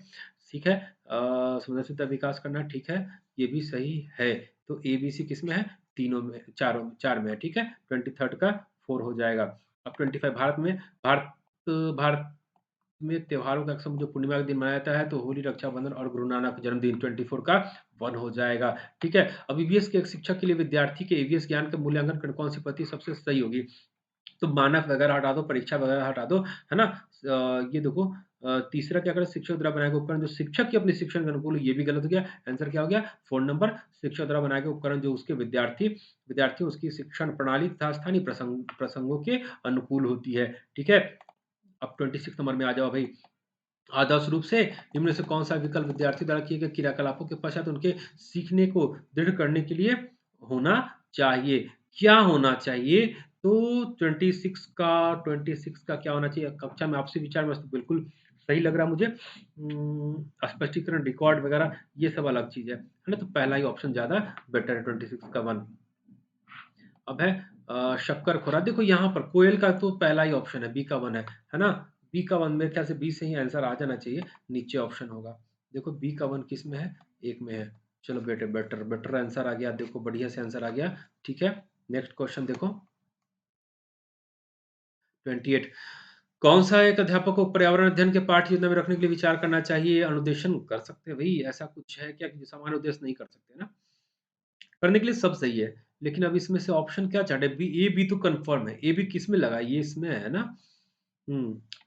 ठीक है। संवेदनशीलता विकास करना, ठीक है, ये भी सही है, तो ए बी सी किस में है, तीनों में, चारों चार में है, ठीक है। 23 का 4 हो जाएगा। अब 25, भारत भारत में त्योहारों का अक्सर जो पूर्णिमा के दिन मनाया जाता है, तो होली, रक्षाबंधन और गुरु नानक जन्मदिन 24 का 1 हो जाएगा, ठीक है। अब ईवीएस के एक शिक्षक के लिए विद्यार्थी के ईवीएस ज्ञान का मूल्यांकन करने कौन सी पद्धति सबसे सही होगी, तो मानक वगैरह हटा दो, परीक्षा वगैरह हटा दो, है ना। ये देखो तीसरा क्या करें, शिक्षक द्वारा बनाए गए उपकरण जो शिक्षक के अपने शिक्षण के अनुकूल, ये भी गलत हो गया, आंसर क्या हो गया, 4 नंबर, शिक्षक द्वारा बनाए गए उपकरण जो उसके विद्यार्थी उसकी शिक्षण प्रणाली तथा स्थानीय प्रसंगों के अनुकूल होती है, ठीक है। अब 26 नंबर में आ जाओ भाई, आदर्श रूप से निम्न से कौन सा विकल्प विद्यार्थी द्वारा किए गए क्रियाकलापों के पश्चात उनके सीखने को दृढ़ करने के लिए होना चाहिए, क्या होना चाहिए, तो 26 का क्या होना चाहिए, कक्षा में आपसी विचार मस्त, बिल्कुल सही लग रहा है मुझे। स्पष्टीकरण, रिकॉर्ड वगैरह ये सब अलग चीज़ है ना? तो पहला ही ऑप्शन ज़्यादा बेटर है, 26 का 1। अब है शक्कर खोरा। देखो यहाँ पर कोयल का तो पहला ही ऑप्शन है, बी का 1 है ना? बी का 1 मेरे ख्याल से बी से ही आंसर आ जाना चाहिए, नीचे ऑप्शन होगा। देखो बी का 1 किस में है? एक में है। चलो बेटे बेटर बेटर आंसर आ गया, देखो बढ़िया से आंसर आ गया। ठीक है, नेक्स्ट क्वेश्चन देखो 28। कौन सा एक अध्यापक को पर्यावरण अध्ययन के पाठ्य योजना में रखने के लिए विचार करना चाहिए? अनुदेशन कर सकते हैं भाई, ऐसा कुछ है क्या कि सामान्य उद्देश्य नहीं कर सकते ना? करने के लिए सब सही है, लेकिन अब इसमें से ऑप्शन क्या चाहते हैं? बी, ए बी तो कंफर्म है, ए बी किस में लगा? ये इसमें है ना?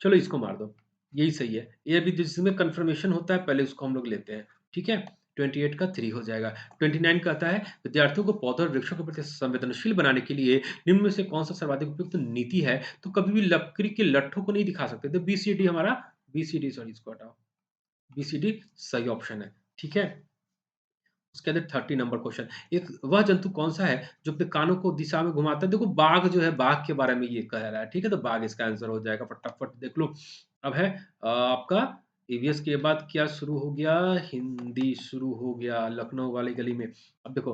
चलो इसको मार दो, यही सही है। ए बी जिसमें कंफर्मेशन होता है पहले उसको हम लोग लेते हैं। ठीक है, 28 का 3 हो जाएगा। 29 कहता है विद्यार्थियों को पौधों और वृक्षों के प्रति संवेदनशील बनाने के लिए निम्न में से कौन सा सर्वाधिक उपयुक्त नीति है? तो कभी भी लकड़ी के लट्ठों को नहीं दिखा सकते। तो बी सी डी हमारा, बी सी डी, सॉरी इसको हटाओ, बी सी डी सही ऑप्शन है। ठीक है, उसके अंदर 30 नंबर क्वेश्चन, एक वह जंतु कौन सा है जो अपने कानों को दिशा में घुमाता है? देखो बाघ जो है, बाघ के बारे में ये कह रहा है। ठीक है, तो बाघ इसका आंसर हो जाएगा, फटाफट देख लो। अब है आपका ईवीएस के बाद क्या शुरू हो गया? हिंदी शुरू हो गया, लखनऊ वाली गली में। अब देखो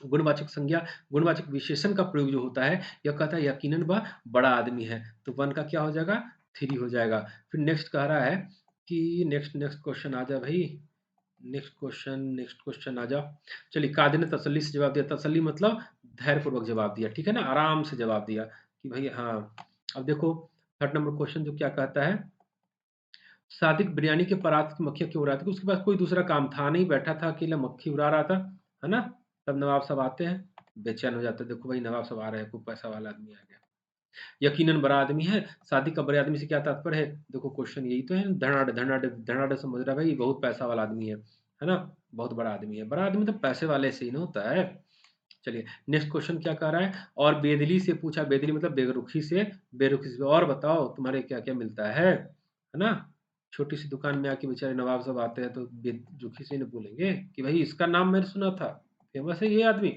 गुणवाचक संज्ञा, गुणवाचक विशेषण का प्रयोग जो होता है, यह कहता है यकीनन वह बड़ा आदमी है। तो 1 का क्या हो जाएगा? 3 हो जाएगा। फिर नेक्स्ट कह रहा है कि नेक्स्ट नेक्स्ट क्वेश्चन आ जा भाई, नेक्स्ट क्वेश्चन आ जाओ। चलिए, कादिर ने तसल्ली से जवाब दिया। तसल्ली मतलब धैर्यपूर्वक जवाब दिया, ठीक है ना? आराम से जवाब दिया कि भाई हाँ। अब देखो थर्ड नंबर क्वेश्चन जो क्या कहता है, सादिक बिरयानी के परात की मक्खियाँ क्यों उड़ा था? उसके पास कोई दूसरा काम था नहीं, बैठा था अकेला, मक्खी उड़ा रहा था, है ना? तब नवाब साहब आते हैं, बेचैन हो जाते हैं। देखो भाई नवाब साहब आ रहे हैं, खूब पैसा वाला आदमी आ गया। यकीनन बड़ा आदमी है। सादिक का बड़े आदमी से क्या तात्पर्य है? देखो क्वेश्चन यही तो है, धनाढ़ धनाढ़ धनाढ़ समझ रहा है भाई, बहुत पैसा वाला आदमी है ना? बहुत बड़ा आदमी है। बड़ा आदमी तो पैसे वाले से ही ना होता है। चलिए नेक्स्ट क्वेश्चन क्या कह रहा है, और बेदली से पूछा, बेदली मतलब बेरुखी से, बेरुखी से और बताओ तुम्हारे क्या क्या मिलता है ना? छोटी सी दुकान में आके बेचारे नवाब साहब आते हैं तो बेरुखी से नहीं बोलेंगे कि भाई इसका नाम मैंने सुना था, फेमस है ये आदमी।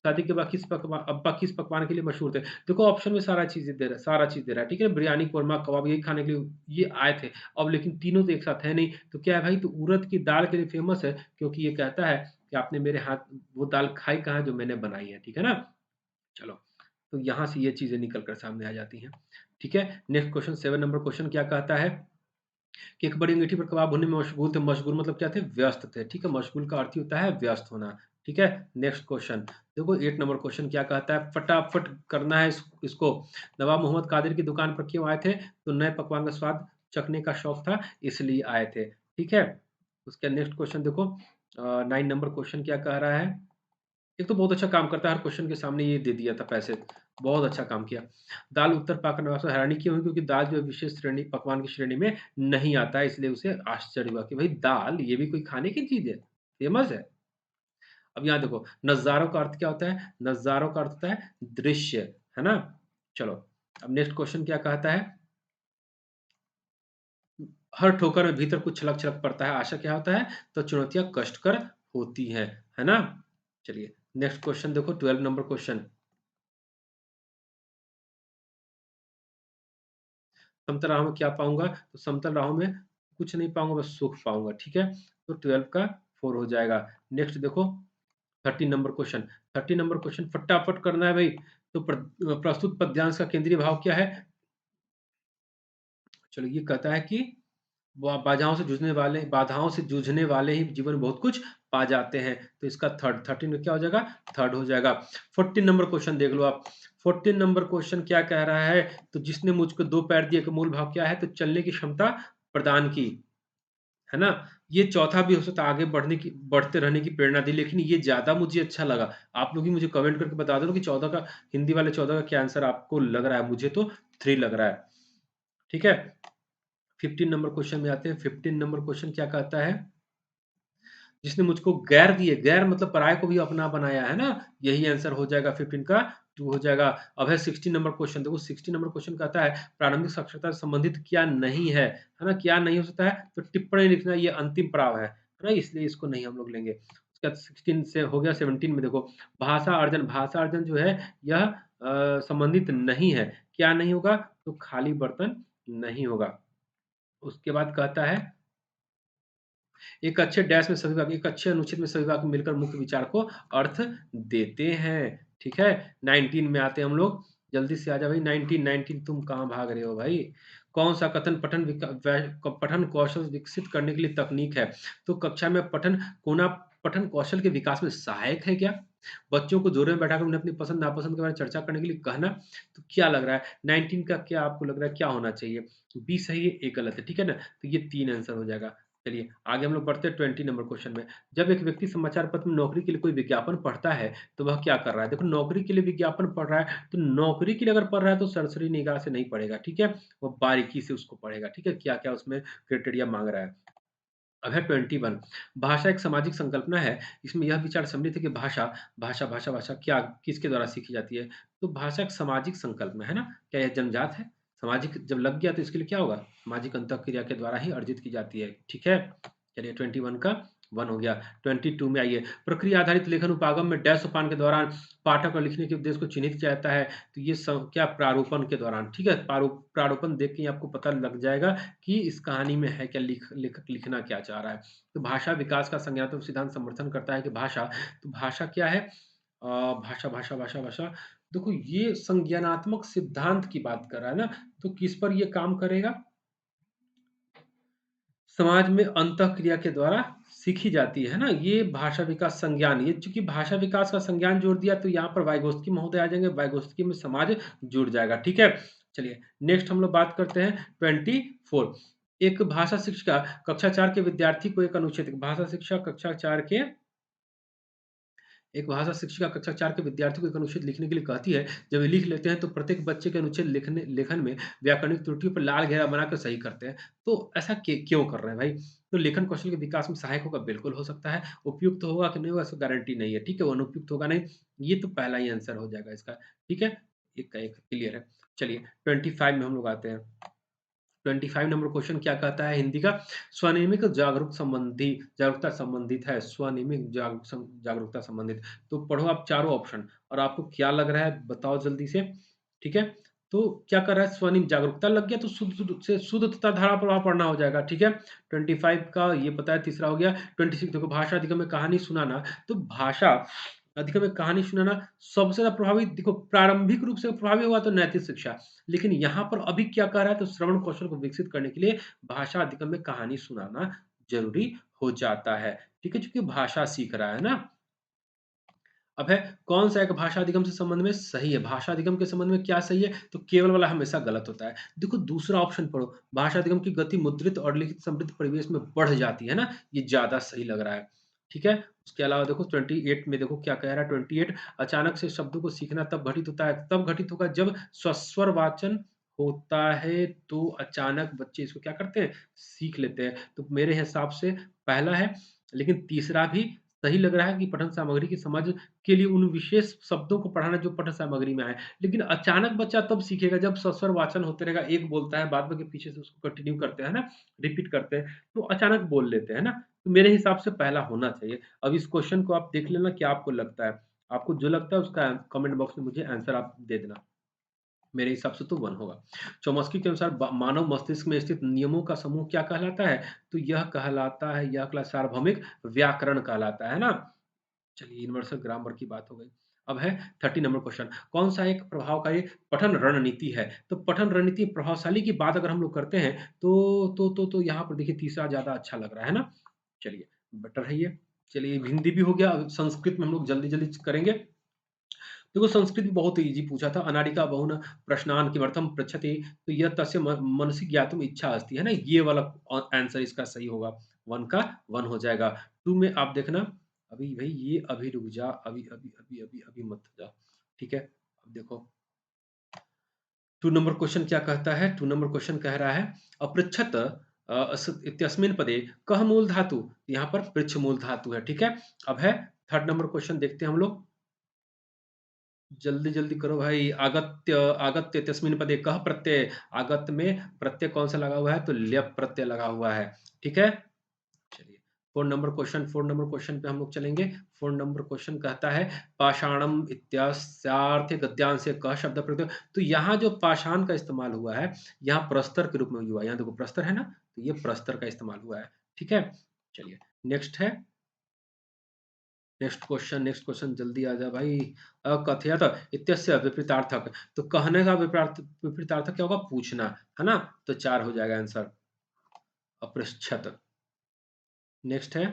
शादी के बाद किस पकवान, अब्बा किस पकवान के लिए मशहूर थे? देखो ऑप्शन में सारा चीज़ें दे रहा है, सारा चीज़ दे रहा है, ठीक है? बिरयानी, कोरमा, कबाब यही खाने के लिए ये आए थे। अब लेकिन तीनों तो एक साथ है नहीं, तो क्या है भाई? तो उड़द की दाल के लिए फेमस है, क्योंकि ये कहता है कि आपने मेरे हाथ वो दाल खाई कहाँ जो मैंने बनाई है, ठीक है ना? चलो, तो यहाँ से ये चीज़ें निकल कर सामने आ जाती हैं, ठीक है? नेक्स्ट क्वेश्चन 7 नंबर क्वेश्चन क्या कहता है कि एक बड़ी अंगीठी पर कबाब भूनने में मशगूल थे। मशगूल मतलब क्या थे? व्यस्त थे, ठीक है? मशगूल का अर्थ ही होता है व्यस्त होना, ठीक है? नेक्स्ट क्वेश्चन देखो 8 नंबर क्वेश्चन क्या कहता है, फटाफट करना है इसको। नवाब मोहम्मद कादिर की दुकान पर क्यों आए थे? तो नए पकवान का स्वाद चखने का शौक था, इसलिए आए थे, ठीक है? उसके नेक्स्ट क्वेश्चन देखो 9 नंबर क्वेश्चन क्या कह रहा है, एक तो बहुत अच्छा काम करता है, हर क्वेश्चन के सामने ये दे दिया था पैसे, बहुत अच्छा काम किया। दाल उत्तर पाक नवाब से हैरानी क्यों हुई? क्योंकि दाल जो है विशेष श्रेणी पकवान की श्रेणी में नहीं आता है, इसलिए उसे आश्चर्य हुआ कि भाई दाल ये भी कोई खाने की चीज़ है, फेमस है। अब यहाँ देखो नज़ारों का अर्थ क्या होता है? नज़ारों का अर्थ होता है दृश्य, है ना? चलो, अब नेक्स्ट क्वेश्चन क्या कहता है? हर ठोकर में भीतर कुछ छलक-छलक पड़ता है, आशा क्या होता है? तो चुनौतियाँ कष्टकर होती हैं, है ना? चलिए, नेक्स्ट क्वेश्चन देखो 12 नंबर क्वेश्चन। समतल राहों में क्या पाऊँगा? तो समतल राहों में कुछ नहीं पाऊँगा, बस सुख पाऊँगा, ठीक है? तो 12 का 4 हो जाएगा। नेक्स्ट देखो 13 नंबर क्वेश्चन, 13 नंबर क्वेश्चन फटाफट करना है भाई। तो प्रस्तुत पद्यांश का केंद्रीय भाव क्या है? चलो ये कहता है कि बाधाओं से जूझने वाले ही जीवन में बहुत कुछ पा जाते हैं। तो इसका थर्ड 13 में क्या हो जाएगा? थर्ड हो जाएगा। 14 नंबर क्वेश्चन देख लो आप। 14 नंबर क्वेश्चन क्या कह रहा है? तो जिसने मुझको 2 पैर दिए का मूल भाव क्या है? तो चलने की क्षमता प्रदान की, है ना? ये चौथा भी हो सकता है, आगे बढ़ते रहने की प्रेरणा दी, लेकिन ये ज़्यादा मुझे अच्छा लगा। आप लोग ही मुझे कमेंट करके बता दो ना कि 14 का, हिंदी वाले 14 का क्या आंसर आपको लग रहा है? मुझे तो 3 लग रहा है। ठीक है? 15 नंबर क्वेश्चन में आते हैं। 15 नंबर क्वेश्चन क्या कहता है? जिसने मुझको गैर दिए, गैर मतलब पराये को भी अपना बनाया, है ना? यही आंसर हो जाएगा 15 का 2 हो जाएगा। अब है 16 नंबर क्वेश्चन, देखो 16 नंबर क्वेश्चन कहता है प्रारंभिक साक्षरता से संबंधित क्या नहीं है ना? क्या नहीं हो सकता है? तो टिप्पणी लिखना ये अंतिम पड़ाव है ना? इसलिए इसको नहीं हम लोग लेंगे। उसके बाद 16 से हो गया, 17 में देखो भाषा अर्जन जो है यह संबंधित नहीं है। क्या नहीं होगा? तो खाली बर्तन नहीं होगा। उसके बाद कहता है एक अच्छे डैश में सभी वाक्य एक अच्छे अनुच्छेद में सभी वाक्य मिलकर मुख्य विचार को अर्थ देते हैं। ठीक है? 19 में आते हैं हम लोग। जल्दी से आ जाओ भाई 19 तुम कहाँ भाग रहे हो भाई? कौन-सा कथन पठन कौशल विकसित करने के लिए तकनीक है? तो कक्षा में पठन कौशल के विकास में सहायक है क्या? बच्चों को जोड़े में बैठाकर उन्हें अपनी पसंद-नापसंद के बारे में चर्चा करने के लिए कहना, तो क्या लग रहा है 19 का क्या आपको लग रहा है क्या होना चाहिए? बी सही है, ए गलत है। ठीक है ना? तो ये 3 आंसर हो जाएगा। चलिए आगे हम लोग बढ़ते हैं 20 नंबर क्वेश्चन में। जब एक व्यक्ति समाचार पत्र में नौकरी के लिए कोई विज्ञापन पढ़ता है, तो वह क्या कर रहा है? देखो नौकरी के लिए विज्ञापन पढ़ रहा है, तो नौकरी के लिए अगर पढ़ रहा है तो सरसरी निगाह से नहीं पढ़ेगा, ठीक है? वो बारीकी से उसको पढ़ेगा, ठीक है? क्या-क्या उसमें क्राइटेरिया माँग रहा है। अब है 21 भाषा एक सामाजिक संकल्पना है। इसमें यह विचार सम्मिलित है कि भाषा क्या किसके द्वारा सीखी जाती है? तो भाषा एक सामाजिक संकल्पना है ना? क्या यह जन्मजात है? सामाजिक जब लग गया तो इसके लिए क्या होगा? सामाजिक अंतःक्रिया के द्वारा ही अर्जित की जाती है। ठीक है? चलिए 21 का 1 हो गया। 22 में आइए, प्रक्रिया आधारित लेखन उपागम में डैश सोपान के दौरान पाठक और लिखने के उद्देश्य को चिन्हित किया जाता है। तो ये क्या प्रारूपण के दौरान, ठीक है? प्रारूपण देख के ही आपको पता लग जाएगा कि इस कहानी में है क्या लेखक लिखना क्या चाह रहा है। तो भाषा विकास का संज्ञानात्मक सिद्धांत समर्थन करता है कि भाषा क्या है? भाषा देखो ये संज्ञानात्मक सिद्धांत की बात कर रहा है ना, तो किस पर ये काम करेगा? समाज में अंतःक्रिया के द्वारा सीखी जाती है ना, ये भाषा विकास संज्ञान, ये चूँकि भाषा विकास का संज्ञान जोड़ दिया तो यहाँ पर वाइगोत्स्की महोदय आ जाएँगे, वाइगोत्स्की में समाज जुड़ जाएगा, ठीक है? चलिए, नेक्स्ट हम लोग बात करते हैं 24 एक भाषा शिक्षिका कक्षा 4 के विद्यार्थी को एक अनुच्छेद भाषा शिक्षा कक्षा 4 के एक भाषा शिक्षिका कक्षा 4 के विद्यार्थी को एक अनुच्छेद लिखने के लिए कहती है। जब वे लिख लेते हैं तो प्रत्येक बच्चे के अनुच्छेद लेखन में व्याकरणिक त्रुटियों पर लाल घेरा बनाकर सही करते हैं। तो ऐसा क्यों कर रहे हैं भाई? तो लेखन कौशल के विकास में सहायक होगा, बिल्कुल हो सकता है। उपयुक्त होगा कि नहीं होगा इसकी गारंटी नहीं है, ठीक है? वो अनुपयुक्त होगा नहीं। ये तो पहला ही आंसर हो जाएगा इसका, ठीक है? एक का एक क्लियर है। चलिए 25 में हम लोग आते हैं। 25 नंबर क्वेश्चन क्या कहता है हिंदी का स्वनियमित जागरूकता संबंधित है स्वनियमित जागरूकता संबंधित तो पढ़ो आप चारों ऑप्शन और आपको क्या लग रहा है बताओ जल्दी से ठीक है तो क्या कर रहा है स्वनियमित जागरूकता लग गया तो शुद्ध तथा धारा प्रवाह पढ़ना हो जाएगा ठीक है 25 का ये पता है तीसरा हो गया 26 देखो भाषा अधिगम में कहानी सुनाना तो भाषा अधिगम में कहानी सुनाना सबसे ज्यादा प्रभावी देखो प्रारंभिक रूप से प्रभावी हुआ तो नैतिक शिक्षा लेकिन यहाँ पर अभी क्या कह रहा है तो श्रवण कौशल को विकसित करने के लिए भाषा अधिगम में कहानी सुनाना जरूरी हो जाता है ठीक है क्योंकि भाषा सीख रहा है ना अब है कौन सा एक भाषा अधिगम से संबंध में सही है भाषा अधिगम के संबंध में क्या सही है तो केवल वाला हमेशा गलत होता है देखो दूसरा ऑप्शन पढ़ो भाषा अधिगम की गति मुद्रित और लिखित समृद्ध परिवेश में बढ़ जाती है ना ये ज्यादा सही लग रहा है ठीक है उसके अलावा देखो 28 में देखो क्या कह रहा है 28 अचानक से शब्दों को सीखना तब घटित होगा जब स्वस्वर वाचन होता है तो अचानक बच्चे इसको क्या करते हैं सीख लेते हैं तो मेरे हिसाब से पहला है लेकिन तीसरा भी सही लग रहा है कि पठन सामग्री की समझ के लिए उन विशेष शब्दों को पढ़ाना जो पठन सामग्री में आए। लेकिन अचानक बच्चा तब सीखेगा जब सस्वर वाचन होते रहेगा, एक बोलता है बाद में के पीछे से उसको कंटिन्यू करते हैं ना, रिपीट करते हैं, तो अचानक बोल लेते हैं ना। तो मेरे हिसाब से पहला होना चाहिए। अब इस क्वेश्चन को आप देख लेना क्या आपको लगता है? आपको जो लगता है उसका कमेंट बॉक्स में मुझे आंसर आप दे देना। मेरे हिसाब से तो 1 होगा। चौमस्की के अनुसार मानव मस्तिष्क में स्थित नियमों का समूह क्या कहलाता है? तो यह सार्वभौमिक व्याकरण कहलाता है ना? चलिए यूनिवर्सल ग्रामर की बात हो गई। अब है 30 नंबर क्वेश्चन कौन सा एक प्रभावकारी पठन रणनीति है? तो पठन रणनीति प्रभावशाली की बात अगर हम लोग करते हैं तो यहाँ पर देखिए तीसरा ज़्यादा अच्छा लग रहा है ना? चलिए बेटर है ये। चलिए हिंदी भी हो गया, अब संस्कृत में हम लोग जल्दी-जल्दी करेंगे। देखो संस्कृत में बहुत ईज़ी पूछा था अनाडिका बहुना प्रश्नान किमर्थम पृच्छति तो यह तस्य मनसि ज्ञातुम इच्छा अस्ति है ना? ये वाला आंसर इसका सही होगा। 1 का 1 हो जाएगा। 2 में आप देखना अभी भई ये अभी रुक जा, अभी मत जा। ठीक है? अब देखो 2 नंबर क्वेश्चन क्या कहता है? 2 नंबर क्वेश्चन कह रहा है अपृच्छत अस इत्यस्मिन् पदे कः मूल धातु? यहाँ पर पृच्छ मूल धातु है, ठीक है? अब है 3rd नंबर क्वेश्चन देखते हैं हम लोग। जल्दी-जल्दी करो भाई। आगत्य तस्मिन् पदे कः प्रत्यय आगत में प्रत्यय कौन सा लगा हुआ है? तो ल्यप प्रत्यय लगा हुआ है। ठीक है? चलिए 4 नंबर क्वेश्चन पे हम लोग चलेंगे। 4 नंबर क्वेश्चन कहता है पाषाणम इत्यास्यार्थे गद्यांश से क शब्द प्रयुक्त। तो यहाँ जो पाषाण का इस्तेमाल हुआ है, यहाँ प्रस्तर के रूप में हुआ है। यहाँ देखो प्रस्तर है ना, तो ये प्रस्तर का इस्तेमाल हुआ है। ठीक है, चलिए नेक्स्ट है। नेक्स्ट क्वेश्चन जल्दी आ जा भाई। अकथयत इत्यस्य विपरीतार्थक। तो कहने का विपरीतार्थक क्या होगा? पूछना, है ना? तो 4 हो जाएगा आंसर। अपृच्छत। नेक्स्ट है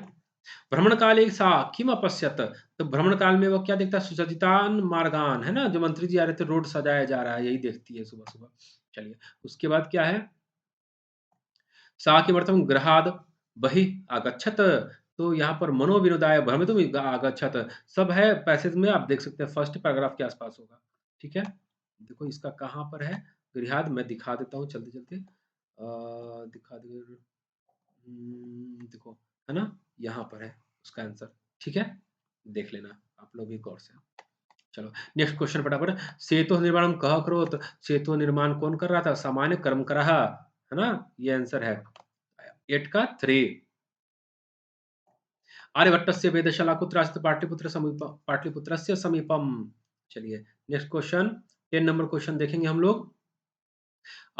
भ्रमण काले सा किम अपश्यत। तो भ्रमण काल में वो क्या देखता है? सुसज्जितान मार्गान, है ना? जो मंत्री जी आ रहे थे, रोड सजाया जा रहा है, यही देखती है सुबह सुबह। चलिए, उसके बाद क्या है? सा किमर्थम गृहाद बहिः आगच्छत। तो यहाँ पर मनोविनोदाय भ्रमितुम आगच्छत। सब है पैसेज में, आप देख सकते हैं फर्स्ट पैराग्राफ के आसपास होगा। ठीक है, देखो इसका कहाँ पर है गृहाद, मैं दिखा देता हूँ जल्दी जल्दी। दिखा दे। देखो, है ना? यहाँ पर है उसका आंसर। ठीक है, देख लेना आप लोग भी गौर से। चलो नेक्स्ट क्वेश्चन फटाफट। सेतु निर्माण कह करोत। सेतु निर्माण कौन कर रहा था? सामान्य कर्मकरः, है ना? ये आंसर है 8 का 3। आर्यभट्टस्य वेधशाला कुत्र अस्ति? पाटलिपुत्रस्य समीपम। चलिए नेक्स्ट क्वेश्चन, 10 नंबर क्वेश्चन देखेंगे हम लोग।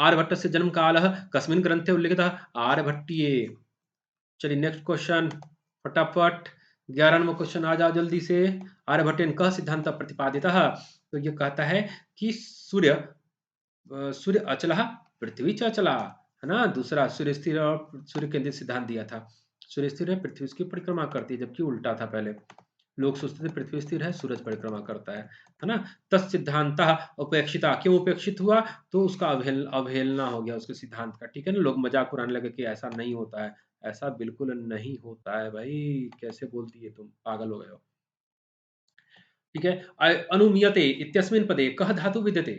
आर्यभट्टस्य जन्म कालः कस्मिन् ग्रन्थे उल्लिखितः? आर्यभट्टीये। चलिए नेक्स्ट क्वेश्चन फटाफट। 11 नंबर क्वेश्चन आ जाओ जल्दी से। आर्यभट्टेन कः सिद्धांत प्रतिपादितः? तो ये कहता है कि सूर्य अचलः पृथ्वी च अचला, है ना? दूसरा सूर्य स्थिर और सूर्य केंद्रित सिद्धांत दिया था। सूर्य स्थिर है, पृथ्वी उसकी परिक्रमा करती है, जबकि उल्टा था पहले। लोग सोचते थे पृथ्वी स्थिर है, सूरज परिक्रमा करता है ना? तत्सिद्धांतः उपेक्षिता। क्यों उपेक्षित हुआ? तो उसका अवहेलना हो गया उसके सिद्धांत का। ठीक है ना? लोग मजाक उड़ाने लगे कि ऐसा नहीं होता है। ऐसा बिल्कुल नहीं होता है भाई, कैसे बोलती है तुम, पागल हो गए हो। ठीक है, अनुमीयते इत्यस्मिन् पदे कह धातु विद्यते।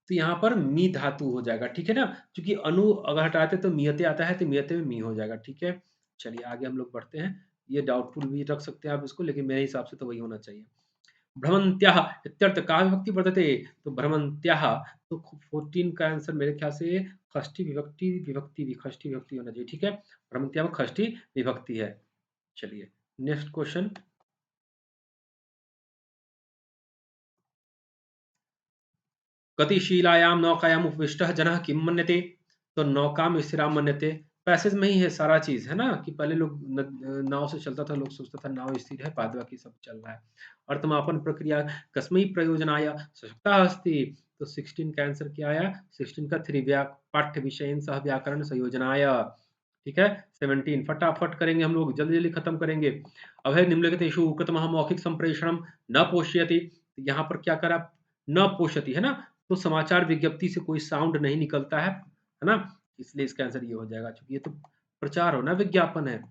तो यहाँ पर मी धातु हो जाएगा। ठीक है ना? क्योंकि अनु अगर हटाते तो मियते आता है, तो मियते में मी हो जाएगा। ठीक है, चलिए आगे हम लोग बढ़ते हैं। ये डाउटफुल भी रख सकते हैं आप इसको, लेकिन मेरे हिसाब से तो वही होना चाहिए। भ्रमन्त्याः इत्यर्थ का विभक्ति वर्तते। तो भ्रमन्त्याः, तो 14 का आंसर मेरे ख्याल से षष्ठी विभक्ति विभक्ति भी षष्ठी विभक्ति होना चाहिए। ठीक है, भ्रमन्त्याः में षष्ठी विभक्ति है। चलिए नेक्स्ट क्वेश्चन। गतिशीलायां नौकायाम उपविष्टः जनः किम मन्यते। तो नौकाम स्थिराम मन्यते। पैसेज में ही है सारा चीज, है ना? कि पहले लोग नाव से चलता था, लोग सोचता था नाव स्थिर है, बाद बाकी सब चल रहा है। अर्थमापन प्रक्रिया कस्मै प्रयोजनाय सशक्ता अस्ति। तो 16 का आंसर क्या आया? 16 का 3 पाठ्य विषयन सह व्याकरण संयोजनाय। ठीक है, 17 फटाफट करेंगे हम लोग, जल्दी जल्दी खत्म करेंगे। अभय निम्नलिखितेषु कृतमः मौखिक संप्रेषणम न पोष्यति। यहाँ पर क्या करा? न पोषति, है ना? तो समाचार विज्ञप्ति से कोई साउंड नहीं निकलता है ना? इसलिए इसका आंसर ये हो जाएगा, क्योंकि ये तो प्रचार हो ना, विज्ञापन है।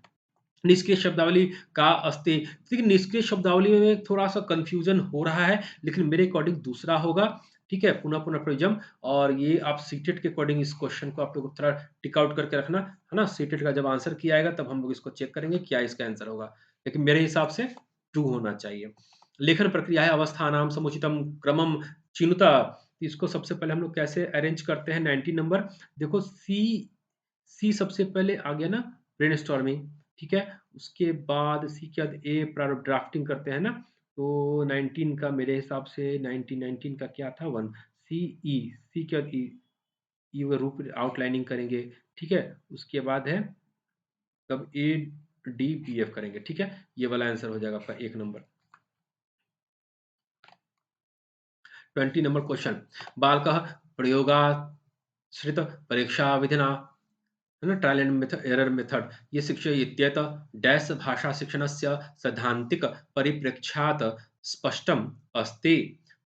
निष्क्रिय शब्दावली का अस्ति। देखिए निष्क्रिय शब्दावली में थोड़ा सा कंफ्यूजन हो रहा है, लेकिन मेरे अकॉर्डिंग दूसरा होगा। ठीक है, पुनः पुनः प्रयोजम। और ये आप सीटेट के अकॉर्डिंग इस क्वेश्चन को आप लोग थोड़ा टिक आउट करके रखना, है ना? सीटेट का जब आंसर किया आएगा तब हम लोग इसको चेक करेंगे क्या इसका आंसर होगा, लेकिन मेरे हिसाब से ट्रू होना चाहिए। लेखन प्रक्रिया है अवस्थानाम समुचितम क्रमम चिनुता। इसको सबसे पहले हम लोग कैसे अरेंज करते हैं? 19 नंबर देखो, सी सी सबसे पहले आ गया ना, ब्रेनस्टॉर्मिंग। ठीक है, उसके बाद सी के बाद ए प्रारूप ड्राफ्टिंग करते हैं ना। तो 19 का मेरे हिसाब से 19 का क्या था? 1 सी ई, सी के बाद ई, ई वो रूप आउटलाइनिंग करेंगे। ठीक है, उसके बाद है तब ए डी बी एफ करेंगे। ठीक है, ये वाला आंसर हो जाएगा आपका 1 नंबर। 20 number question. बालकः प्रयोगाश्रित परीक्षा विधिना, है ना? Trial and method error method ये शिक्षयित्येत डैश भाषा शिक्षणस्य सैद्धांतिक परिप्रेक्ष्यात् स्पष्टम अस्ति।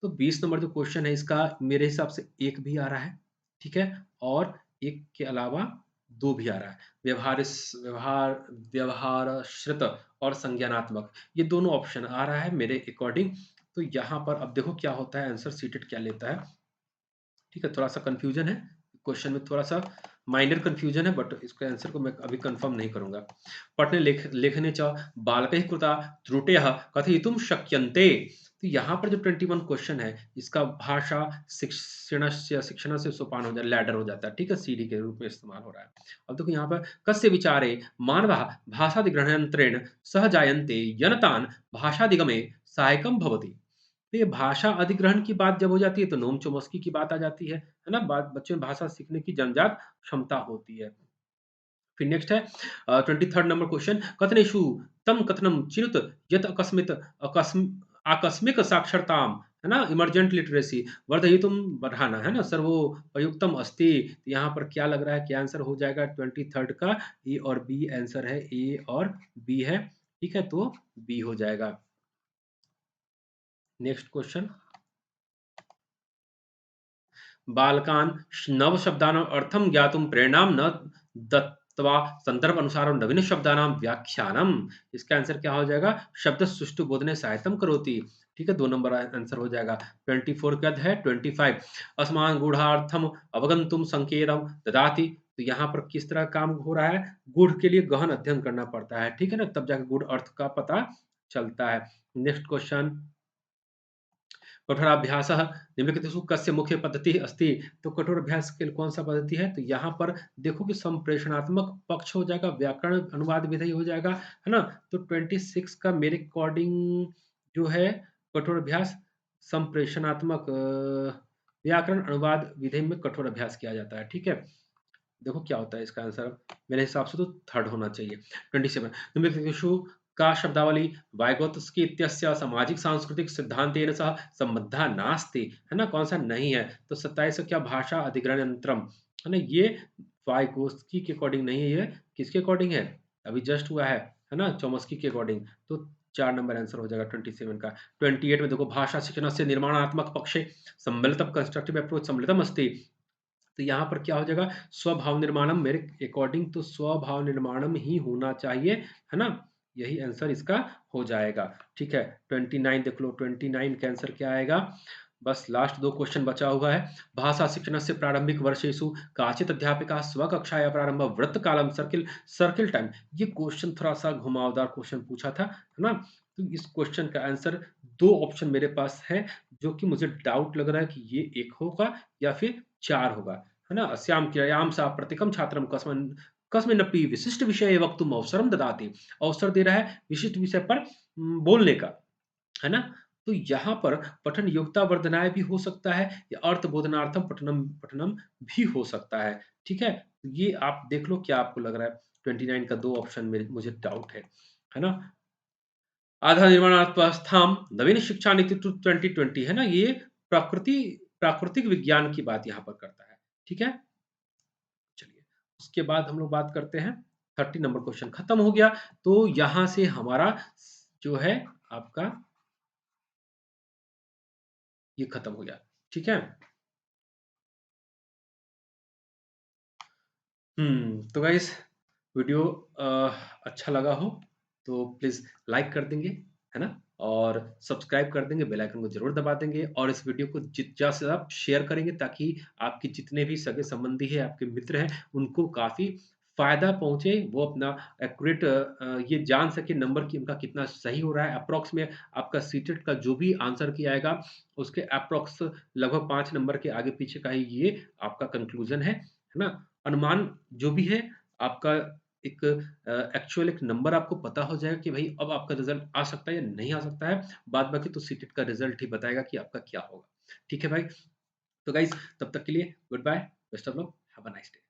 तो 20 नंबर जो क्वेश्चन है इसका मेरे हिसाब से एक भी आ रहा है। ठीक है, और एक के अलावा दो भी आ रहा है। व्यवहार व्यवहारश्रित और संज्ञानात्मक, ये दोनों ऑप्शन आ रहा है मेरे अकॉर्डिंग। तो यहाँ पर अब देखो क्या होता है, आंसर सीटेड क्या लेता है। ठीक है, थोड़ा सा कंफ्यूजन है क्वेश्चन में, थोड़ा सा माइनर कंफ्यूजन है, बट इसके आंसर को मैं अभी कंफर्म नहीं करूंगा। पठने लेखने च बालकैः कृता त्रुटयः कथयितुं शक्यन्ते। तो यहाँ पर जो 21 क्वेश्चन है, इसका भाषा शिक्षणस्य सोपान हो जाता है, लैडर हो जाता है, ठीक है? सीढ़ी के रूप में इस्तेमाल हो रहा है। अब देखो यहाँ पर कस्य विचारे मानवः भाषादिग्रहणयंत्रेण सह जायन्ते यनतान् भाषादिगमे सहायकं भवति। तो ये भाषा अधिग्रहण की बात जब हो जाती है, तो नोम चोम्स्की की बात आ जाती है ना? बात बच्चों में भाषा सीखने की जन्मजात क्षमता होती है। फिर नेक्स्ट है 23rd नंबर क्वेश्चन कथनेषु तम कथनम चिनुत यत आकस्मिक साक्षरताम है ना इमर्जेंट लिटरेसी वर्धयितुम बढ़ाना है ना सर्वोपयुक्तम अस्ति। तो यहाँ पर क्या लग रहा है क्या आंसर हो जाएगा 23rd का ए और बी आंसर है ए और बी है ठीक है तो बी हो जाएगा। नेक्स्ट क्वेश्चन बालकान् नवशब्दानाम् अर्थं ज्ञातुं प्रेरणां न दत्त्वा सन्दर्भानुसारं नवीनशब्दानां व्याख्यानम्। इसका आंसर क्या हो जाएगा? शब्द सुष्ठु बोधने सहायतं करोति। ठीक है, 2 नंबर आंसर हो जाएगा। 24 के बाद है 25 अस्मान् गूढ़ार्थम् अवगन्तुं संकेतं ददाति। तो यहाँ पर किस तरह काम हो रहा है? गूढ़ के लिए गहन अध्ययन करना पड़ता है, ठीक है ना? तब जाके गूढ़ अर्थ का पता चलता है। नेक्स्ट क्वेश्चन कठोराभ्यासः निम्नलिखितेषु कस्य मुख्य पद्धतिः अस्ति? तो कठोर अभ्यास के लिए कौन-सा पद्धति है? तो यहाँ पर देखो कि संप्रेषणात्मक पक्ष हो जाएगा, व्याकरण अनुवाद विधेय हो जाएगा, है ना? तो 26 का मेरे अकॉर्डिंग जो है कठोर अभ्यास संप्रेषणात्मक व्याकरण अनुवाद विधेय में कठोर अभ्यास किया जाता है, ठीक है? देखो क्या होता है इसका आंसर मेरे हिसाब से तो थर्ड होना चाहिए। 27 निम्नलिखितेषु का शब्दावली वाइगोत्स्की इत्यस्य सामाजिक सांस्कृतिक सिद्धांतेन सह संबद्धा नास्ति है ना कौन सा नहीं है तो 27 क्या भाषा अधिग्रहण यंत्रम है ना ये वाइगोत्स्की के अकॉर्डिंग नहीं है ये किसके अकॉर्डिंग है अभी जस्ट हुआ है ना चोमस्की के अकॉर्डिंग तो 4 नंबर आंसर हो जाएगा 27 का। 28 में देखो भाषा शिक्षण से निर्माणात्मक पक्षे सम्मिलितम कंस्ट्रक्टिव अप्रोच सम्मिलितम अस्ति। तो यहाँ पर क्या हो जाएगा स्वभाव निर्माणम मेरे अकॉर्डिंग तो स्वभाव निर्माणम ही होना चाहिए है ना यही आंसर इसका हो जाएगा। ठीक है 29 देख लो 29 का आंसर क्या आएगा बस लास्ट 2 क्वेश्चन बचा हुआ है। भाषा शिक्षणस्य प्रारंभिक वर्षेषु काचित् अध्यापिका स्वकक्षाया प्रारंभ वृत्त कालम सर्किल सर्किल टाइम ये क्वेश्चन थोड़ा सा घुमावदार क्वेश्चन पूछा था है ना तो इस क्वेश्चन का आंसर 2 ऑप्शन मेरे पास है जो कि मुझे डाउट लग रहा है कि ये 1 होगा या फिर 4 होगा है ना अस्याम क्रियायां सा प्रतिकम छात्रम कस्मिन् कस्मिन्नपि विशिष्ट विषये वक्तुम् अवसरं ददाति अवसर दे रहा है विशिष्ट विषय पर बोलने का है ना तो यहाँ पर पठन योग्यता वर्धनाय भी हो सकता है या अर्थ बोधनार्थम पठनम पठनम भी हो सकता है ठीक है ये आप देख लो क्या आपको लग रहा है 29 का 2 ऑप्शन में मुझे डाउट है ना आधा निर्माणार्थस्थाम नवीन शिक्षा नीति 2020 है ना ये प्रकृति प्राकृतिक विज्ञान की बात यहाँ पर करता है ठीक है चलिए उसके बाद हम लोग बात करते हैं 30 नंबर क्वेश्चन खत्म हो गया तो यहां से हमारा जो है आपका ये खत्म हो गया ठीक है तो गाइस वीडियो अच्छा लगा हो तो प्लीज लाइक कर देंगे है ना और सब्सक्राइब कर देंगे बेल आइकन को जरूर दबा देंगे और इस वीडियो को ज्यादा से आप शेयर करेंगे ताकि आपके जितने भी सगे संबंधी हैं आपके मित्र हैं उनको काफी फायदा पहुंचे वो अपना एक्यूरेट ये जान सके नंबर की उनका कितना सही हो रहा है अप्रोक्स में आपका सीटेट का जो भी आंसर किया आएगा उसके अप्रोक्स लगभग 5 नंबर के आगे पीछे का ही ये आपका कंक्लूजन है ना अनुमान जो भी है आपका एक एक्चुअल एक नंबर आपको पता हो जाएगा कि भाई अब आपका रिजल्ट आ सकता है या नहीं आ सकता है बाद बाकी तो सीटेट का रिजल्ट ही बताएगा कि आपका क्या होगा ठीक है भाई तो गाइज तब तक के लिए good bye best of luck have a nice day.